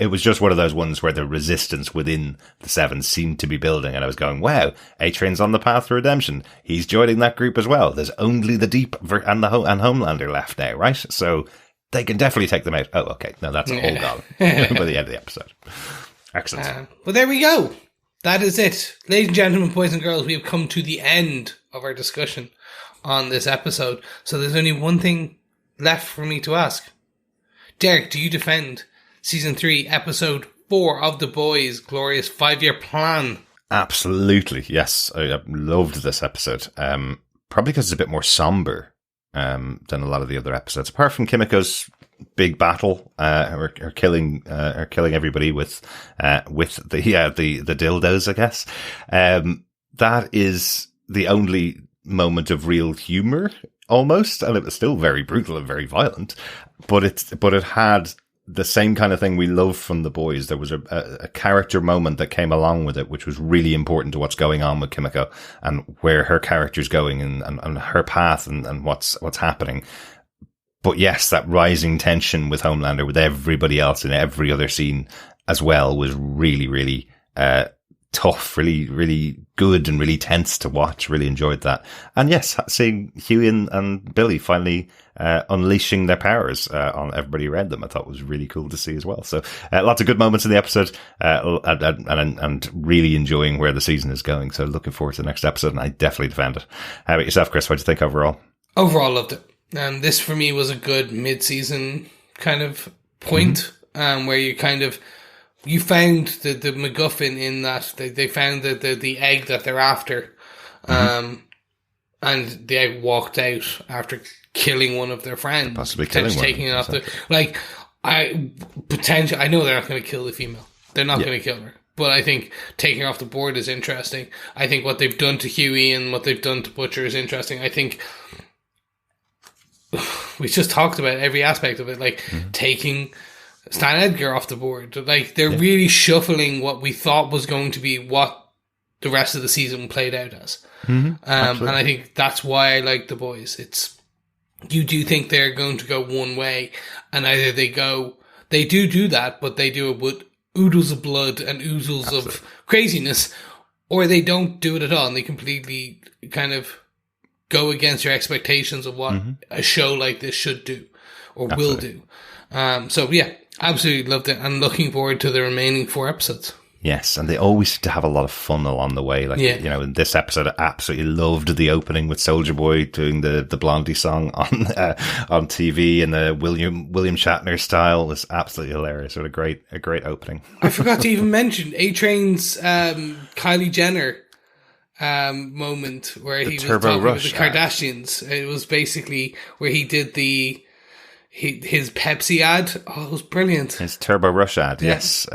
it was just one of those ones where the resistance within the 7 seemed to be building, and I was going, wow, A-Train's on the path to redemption. He's joining that group as well. There's only the Deep and Homelander left now, right? So they can definitely take them out. Oh, okay. No, that's all gone by the end of the episode. Excellent. Well, there we go. That is it. Ladies and gentlemen, boys and girls, we have come to the end of our discussion on this episode. So there's only one thing left for me to ask. Darick, do you defend Season 3, Episode 4 of The Boys' glorious 5-year plan? Absolutely, yes. I loved this episode. Probably because it's a bit more somber than a lot of the other episodes. Apart from Kimiko's big battle, or killing everybody with the dildos, I guess. That is the only moment of real humor, almost, and it was still very brutal and very violent, but it had the same kind of thing we love from The Boys. There was a character moment that came along with it, which was really important to what's going on with Kimiko and where her character's going and her path and what's happening. But yes, that rising tension with Homelander, with everybody else in every other scene as well, was really, really tough, really, really good and really tense to watch. Really enjoyed that. And yes, seeing Huey and Billy finally unleashing their powers on everybody around them, I thought was really cool to see as well. So lots of good moments in the episode, and really enjoying where the season is going. So looking forward to the next episode, and I definitely defend it. How about yourself, Chris? What do you think overall? Overall, loved it. This for me was a good mid-season kind of point, where you found the MacGuffin in that they found the egg that they're after, and the egg walked out after killing one of their friends, possibly taking it off I know they're not going to kill the female. They're not going to kill her. But I think taking her off the board is interesting. I think what they've done to Huey and what they've done to Butcher is interesting. I think we just talked about every aspect of it, taking Stan Edgar off the board. They're really shuffling what we thought was going to be what the rest of the season played out as. And I think that's why I like The Boys. You do think they're going to go one way, and either they do that, but they do it with oodles of blood and oozles of craziness, or they don't do it at all, and they completely kind of go against your expectations of what a show like this should do or will do. So yeah, absolutely loved it, and looking forward to the remaining 4 episodes. Yes, and they always seem to have a lot of fun along the way. In this episode, I absolutely loved the opening with Soulja Boy doing the Blondie song on TV, and the William Shatner style was absolutely hilarious. What a great opening. I forgot to even mention A-Train's Kylie Jenner moment where he was talking with the Kardashians. It was basically where he did his Pepsi ad. Oh, it was brilliant. His Turbo Rush ad, yes.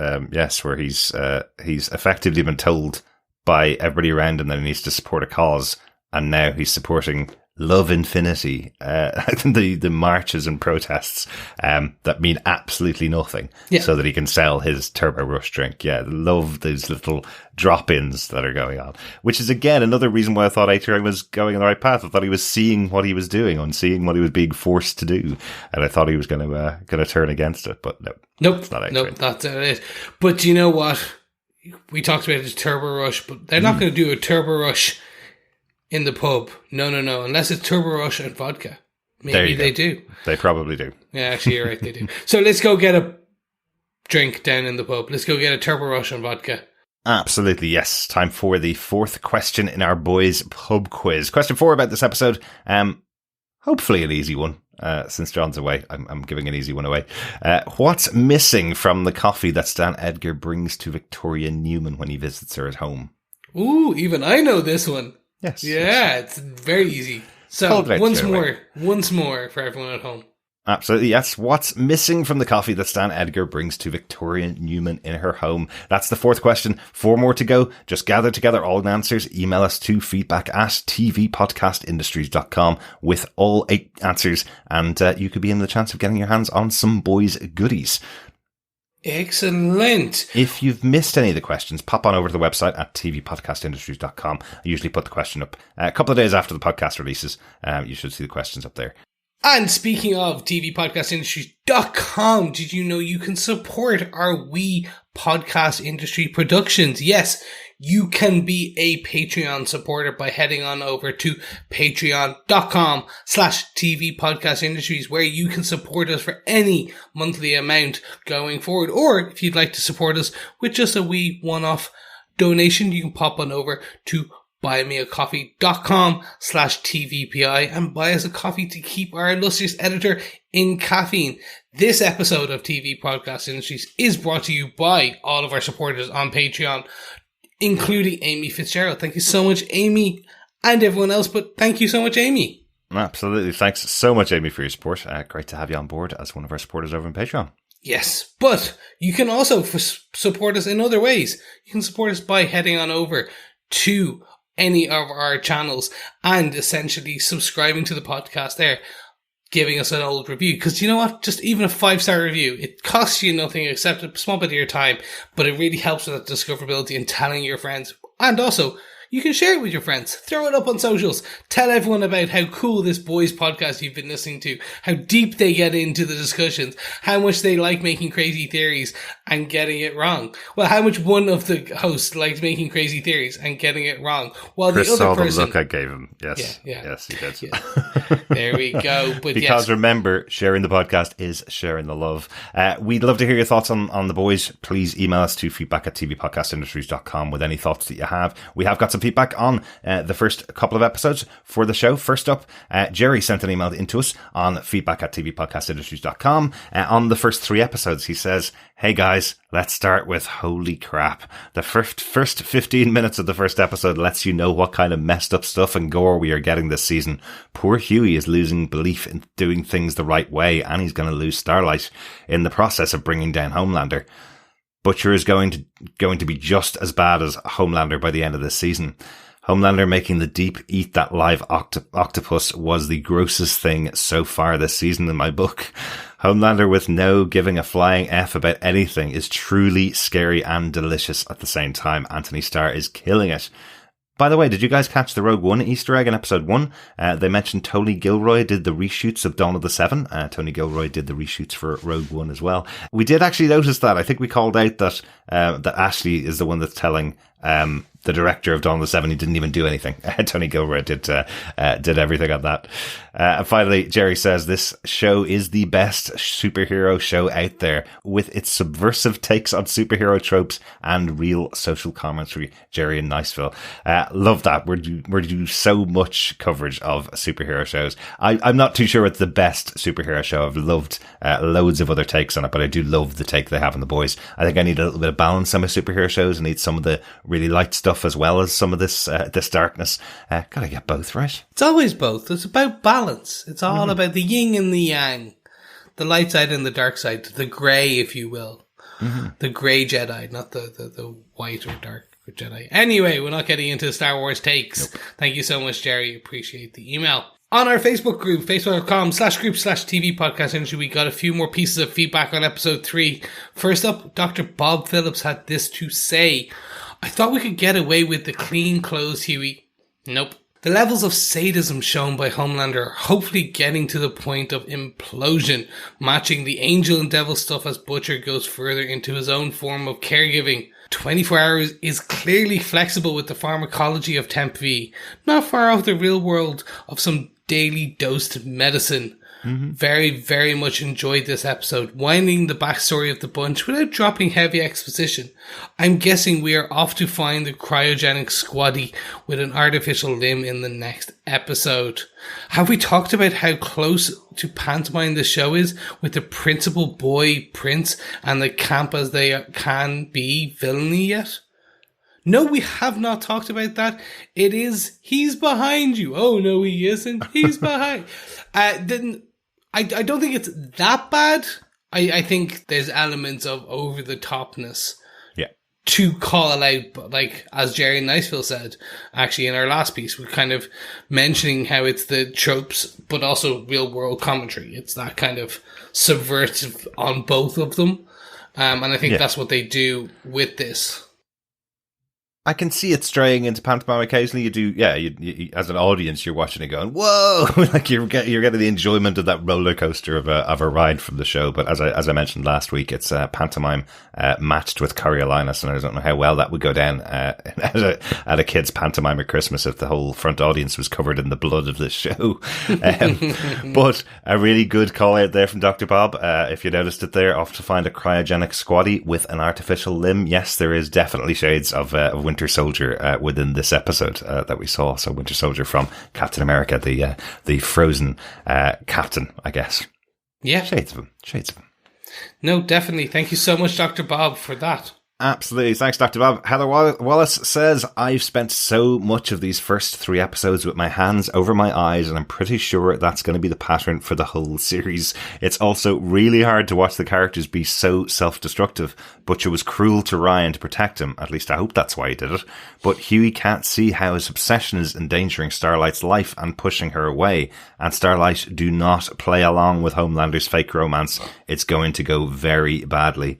Where he's effectively been told by everybody around him that he needs to support a cause, and now he's supporting Love Infinity, the marches and protests that mean absolutely nothing, so that he can sell his Turbo Rush drink. Yeah, love these little drop-ins that are going on, which is again another reason why I thought A-Train was going in the right path. I thought he was seeing what he was doing and seeing what he was being forced to do, and I thought he was going to turn against it, but nope, it's not A-Train. Nope, that's it. But you know what? We talked about his Turbo Rush, but they're not going to do a Turbo Rush in the pub. No. Unless it's Turbo Rush and vodka. Maybe they do. They probably do. Yeah, actually, you're right. They do. So let's go get a drink down in the pub. Let's go get a Turbo Rush and vodka. Absolutely, yes. Time for the 4th question in our boys' pub quiz. Question 4 about this episode. Hopefully an easy one. Since John's away, I'm giving an easy one away. What's missing from the coffee that Stan Edgar brings to Victoria Newman when he visits her at home? Ooh, even I know this one. Yes. Yeah, it's very easy. So, once more for everyone at home. Absolutely, yes. What's missing from the coffee that Stan Edgar brings to Victoria Newman in her home? That's the 4th question. 4 more to go. Just gather together all the answers. Email us to feedback@tvpodcastindustries.com with all 8 answers, and you could be in the chance of getting your hands on some boys' goodies. Excellent. If you've missed any of the questions, pop on over to the website at tvpodcastindustries.com. I usually put the question up a couple of days after the podcast releases. You should see the questions up there. And speaking of tvpodcastindustries.com, did you know you can support our wee podcast industry productions? Yes, you can be a Patreon supporter by heading on over to patreon.com/tvpodcastindustries, where you can support us for any monthly amount going forward. Or if you'd like to support us with just a wee one-off donation, you can pop on over to buymeacoffee.com/tvpi and buy us a coffee to keep our illustrious editor in caffeine. This episode of TV Podcast Industries is brought to you by all of our supporters on Patreon, including Amy Fitzgerald. Thank you so much, Amy, and everyone else, but thank you so much, Amy. Absolutely. Thanks so much, Amy, for your support. Great to have you on board as one of our supporters over on Patreon. Yes, but you can also support us in other ways. You can support us by heading on over to any of our channels and essentially subscribing to the podcast there, giving us an old review. Because you know what? Just even a 5-star review, it costs you nothing except a small bit of your time, but it really helps with that discoverability and telling your friends. And also, you can share it with your friends. Throw it up on socials. Tell everyone about how cool this boys podcast you've been listening to, how deep they get into the discussions, how much they like making crazy theories and getting it wrong. Well, how much one of the hosts likes making crazy theories and getting it wrong, while Chris the other saw person... the look I gave him. Yes. Yes, he did. Yeah. There we go. But because remember, sharing the podcast is sharing the love. We'd love to hear your thoughts on the boys. Please email us to feedback@tvpodcastindustries.com with any thoughts that you have. We have got some feedback on the first couple of episodes for the show. First up, Jerry sent an email into us on feedback@tvpodcastindustries.com. On the first 3 episodes, he says, "Hey guys, let's start with holy crap. The first 15 minutes of the first episode lets you know what kind of messed up stuff and gore we are getting this season. Poor Huey is losing belief in doing things the right way, and he's going to lose Starlight in the process of bringing down Homelander. Butcher is going to be just as bad as Homelander by the end of this season. Homelander making the Deep eat that live octopus was the grossest thing so far this season in my book. Homelander with no giving a flying F about anything is truly scary and delicious at the same time. Anthony Starr is killing it. By the way, did you guys catch the Rogue One Easter egg in episode 1? They mentioned Tony Gilroy did the reshoots of Dawn of the Seven. Tony Gilroy did the reshoots for Rogue One as well. We did actually notice that. I think we called out that Ashley is the one that's telling the director of Dawn of the Seven he didn't even do anything. Tony Gilroy did everything on that. And finally, Jerry says this show is the best superhero show out there, with its subversive takes on superhero tropes and real social commentary. Jerry in Niceville. Love that. We're do so much coverage of superhero shows. I'm not too sure it's the best superhero show. I've loved loads of other takes on it, but I do love the take they have on the boys. I think I need a little bit of balance on my superhero shows. I need some of the really light stuff as well as some of this darkness. Gotta get both right. It's always both. It's about balance. It's all about the yin and the yang, the light side and the dark side, the grey, if you will, the grey Jedi, not the white or dark Jedi. Anyway, we're not getting into Star Wars takes. Nope. Thank you so much, Jerry. Appreciate the email. On our Facebook group, facebook.com/group/TV Podcast Industry, we got a few more pieces of feedback on episode 3. First up, Dr. Bob Phillips had this to say: I thought we could get away with the clean clothes, Huey. Nope. The levels of sadism shown by Homelander are hopefully getting to the point of implosion, matching the angel and devil stuff as Butcher goes further into his own form of caregiving. 24 Hours is clearly flexible with the pharmacology of Temp V, not far off the real world of some daily dosed medicine. Very, very much enjoyed this episode, winding the backstory of the bunch without dropping heavy exposition. I'm guessing we are off to find the cryogenic squaddy with an artificial limb in the next episode. Have we talked about how close to pantomime the show is with the principal boy, Prince, and the camp as they can be villainy yet? No, we have not talked about that. It is, he's behind you. Oh, no, he isn't. He's behind. I don't think it's that bad. I think there's elements of over-the-topness to call out, like, as Jerry and Niceville said, actually in our last piece, we're kind of mentioning how it's the tropes, but also real-world commentary. It's that kind of subversive on both of them. And I think that's what they do with this. I can see it straying into pantomime occasionally. You do, you, as an audience, you're watching it going, whoa, like you're getting the enjoyment of that roller coaster of a ride from the show. But as I mentioned last week, it's pantomime matched with Coriolanus, and I don't know how well that would go down at a kid's pantomime at Christmas if the whole front audience was covered in the blood of this show. But a really good call out there from Dr. Bob. If you noticed it there, off to find a cryogenic squaddy with an artificial limb. Yes, there is definitely shades of Winter Soldier within this episode that we saw. So Winter Soldier from Captain America, the frozen captain, I guess. Yeah. Shades of him. No, definitely. Thank you so much, Dr. Bob, for that. Absolutely. Thanks, Dr. Bob. Heather Wallace says, I've spent so much of these first 3 episodes with my hands over my eyes, and I'm pretty sure that's going to be the pattern for the whole series. It's also really hard to watch the characters be so self-destructive. Butcher was cruel to Ryan to protect him. At least I hope that's why he did it. But Hughie can't see how his obsession is endangering Starlight's life and pushing her away. And Starlight, do not play along with Homelander's fake romance. It's going to go very badly.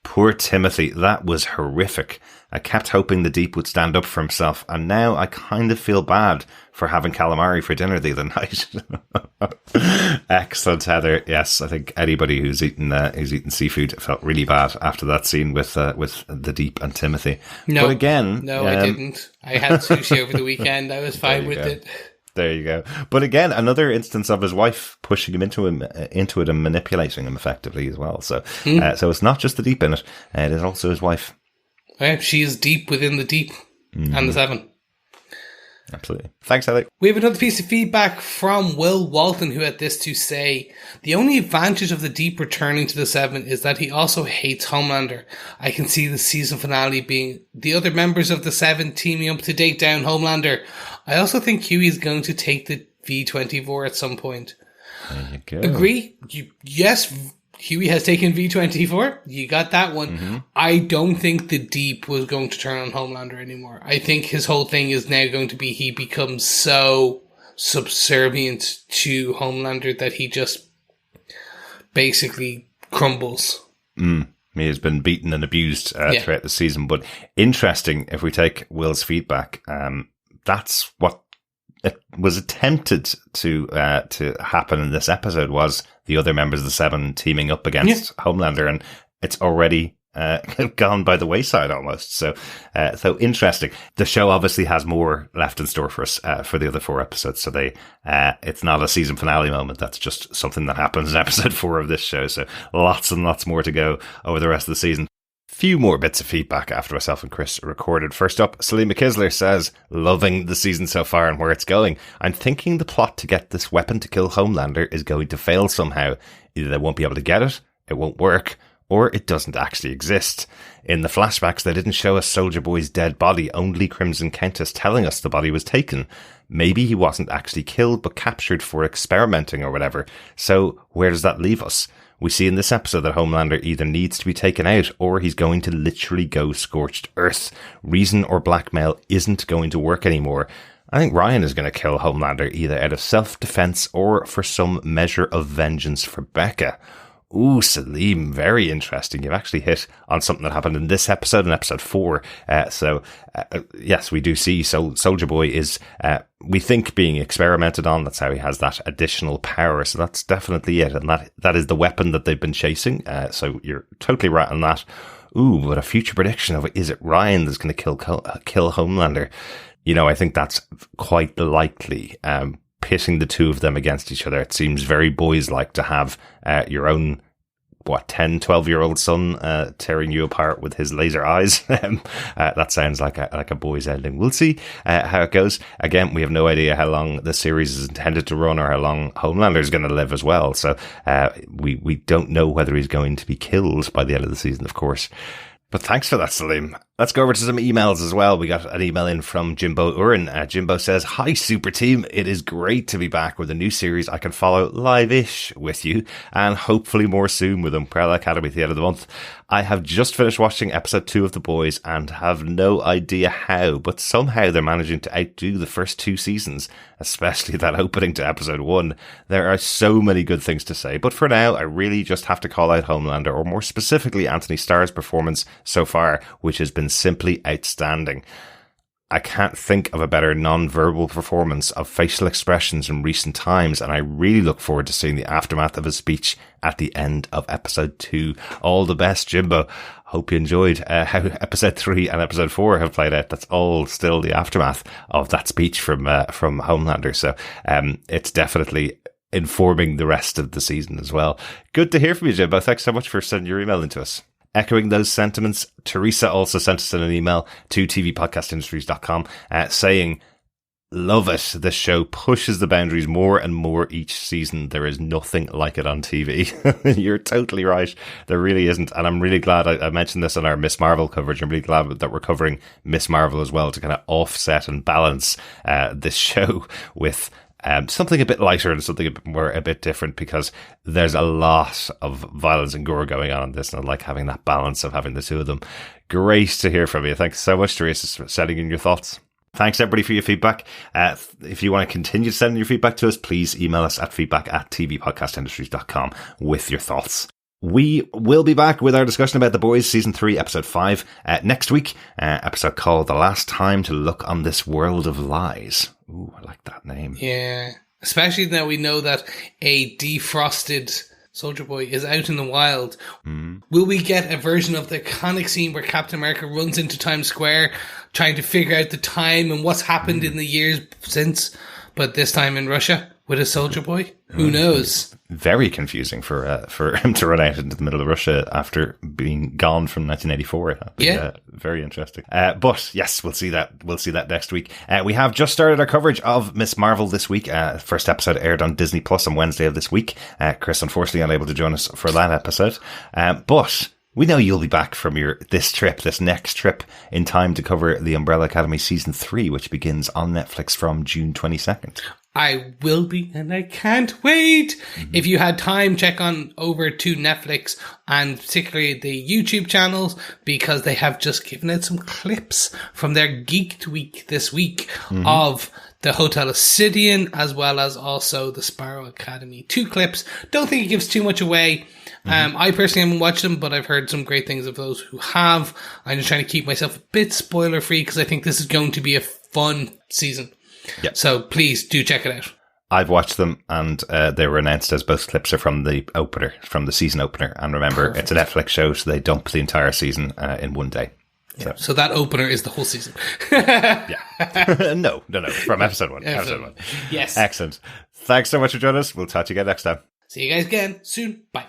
Poor Timothy, that was horrific. I kept hoping the Deep would stand up for himself, and now I kind of feel bad for having calamari for dinner the other night. Excellent, Heather. Yes, I think anybody who's eaten seafood felt really bad after that scene with the Deep and Timothy. No, but again, no, I didn't. I had sushi over the weekend. I was fine with it. There you go. But again, another instance of his wife pushing him into it and manipulating him effectively as well. So, so it's not just the Deep in it; it is also his wife. Yeah, she is deep within the Deep and the Seven. Absolutely. Thanks, Ellie. We have another piece of feedback from Will Walton, who had this to say: the only advantage of the Deep returning to the Seven is that he also hates Homelander. I can see the season finale being the other members of the Seven teaming up to take down Homelander. I also think Hughie is going to take the V-24 at some point. There you go. Agree? Yes, Hughie has taken V-24. You got that one. Mm-hmm. I don't think the Deep was going to turn on Homelander anymore. I think his whole thing is now going to be he becomes so subservient to Homelander that he just basically crumbles. He has been beaten and abused throughout the season. But interesting, if we take Will's feedback, that's what it was attempted to happen in this episode, was the other members of the Seven teaming up against Homelander, and it's already gone by the wayside almost. So interesting. The show obviously has more left in store for us for the other 4 episodes. So it's not a season finale moment. That's just something that happens in episode 4 of this show. So lots and lots more to go over the rest of the season. Few more bits of feedback after myself and Chris recorded. First up, Salim McKisler says, loving the season so far and where it's going. I'm thinking the plot to get this weapon to kill Homelander is going to fail somehow. Either they won't be able to get it won't work, or it doesn't actually exist. In the flashbacks, they didn't show us Soldier Boy's dead body, only Crimson Countess telling us the body was taken. Maybe he wasn't actually killed, but captured for experimenting or whatever. So where does that leave us? We see in this episode that Homelander either needs to be taken out or he's going to literally go scorched earth. Reason or blackmail isn't going to work anymore. I think Ryan is going to kill Homelander either out of self-defense or for some measure of vengeance for Becca. Ooh, Salim, very interesting. You've actually hit on something that happened in this episode, in episode 4. Yes, we do see. So Soldier Boy is, we think, being experimented on. That's how he has that additional power. So that's definitely it. And that is the weapon that they've been chasing. So you're totally right on that. Ooh, but a future prediction of, is it Ryan that's going to kill Homelander? You know, I think that's quite likely. Pitting the two of them against each other. It seems very boys-like to have your own, 10, 12-year-old son tearing you apart with his laser eyes. That sounds like a boy's ending. We'll see how it goes. Again, we have no idea how long the series is intended to run or how long Homelander is going to live as well. So we don't know whether he's going to be killed by the end of the season, of course. But thanks for that, Salim. Let's go over to some emails as well. We got an email in from Jimbo Urin. Jimbo says, hi, super team. It is great to be back with a new series I can follow live-ish with you, and hopefully more soon with Umbrella Academy at the end of the month. I have just finished watching episode 2 of The Boys and have no idea how, but somehow they're managing to outdo the first 2 seasons, especially that opening to episode 1. There are so many good things to say, but for now, I really just have to call out Homelander, or more specifically Anthony Starr's performance so far, which has been simply outstanding. I can't think of a better non-verbal performance of facial expressions in recent times, and I really look forward to seeing the aftermath of his speech at the end of episode 2. All the best, Jimbo. Hope you enjoyed how episode 3 and episode 4 have played out. That's all still the aftermath of that speech from Homelander. So it's definitely informing the rest of the season as well. Good to hear from you, Jimbo. Thanks so much for sending your email into us. Echoing those sentiments, Teresa also sent us an email to tvpodcastindustries.com saying, love it. This show pushes the boundaries more and more each season. There is nothing like it on TV. You're totally right. There really isn't. And I'm really glad I mentioned this in our Miss Marvel coverage. I'm really glad that we're covering Miss Marvel as well to kind of offset and balance this show with something a bit lighter and something a bit different, because there's a lot of violence and gore going on in this, and I like having that balance of having the two of them. Great to hear from you. Thanks so much, Teresa, for sending in your thoughts. Thanks everybody for your feedback. If you want to continue sending your feedback to us, please email us at feedback@tvpodcastindustries.com with your thoughts. We will be back with our discussion about The Boys Season 3, Episode 5 next week. Episode called The Last Time to Look on This World of Lies. Ooh, I like that name. Yeah, especially now we know that a defrosted Soldier Boy is out in the wild. Will we get a version of the iconic scene where Captain America runs into Times Square trying to figure out the time and what's happened in the years since, but this time in Russia with a Soldier Boy? Who knows? Very confusing for him to run out into the middle of Russia after being gone from 1984. Yeah, very interesting. But yes, we'll see that. We'll see that next week. We have just started our coverage of Miss Marvel this week. First episode aired on Disney Plus on Wednesday of this week. Chris, unfortunately, unable to join us for that episode. But we know you'll be back from this next trip in time to cover The Umbrella Academy Season 3, which begins on Netflix from June 22nd. I will be, and I can't wait. If you had time, check on over to Netflix and particularly the YouTube channels, because they have just given out some clips from their Geeked Week this week of the Hotel Obsidian, as well as also the Sparrow Academy. 2 clips. Don't think it gives too much away. I personally haven't watched them, but I've heard some great things of those who have. I'm just trying to keep myself a bit spoiler free, because I think this is going to be a fun season. Yep. So please do check it out. I've watched them, and they were announced as both clips are from the opener, from the season opener. And remember, It's a Netflix show, so they dump the entire season in one day. So that opener is the whole season. Yeah. No. From episode 1. Episode 1. Yes. Excellent. Thanks so much for joining us. We'll talk to you again next time. See you guys again soon. Bye.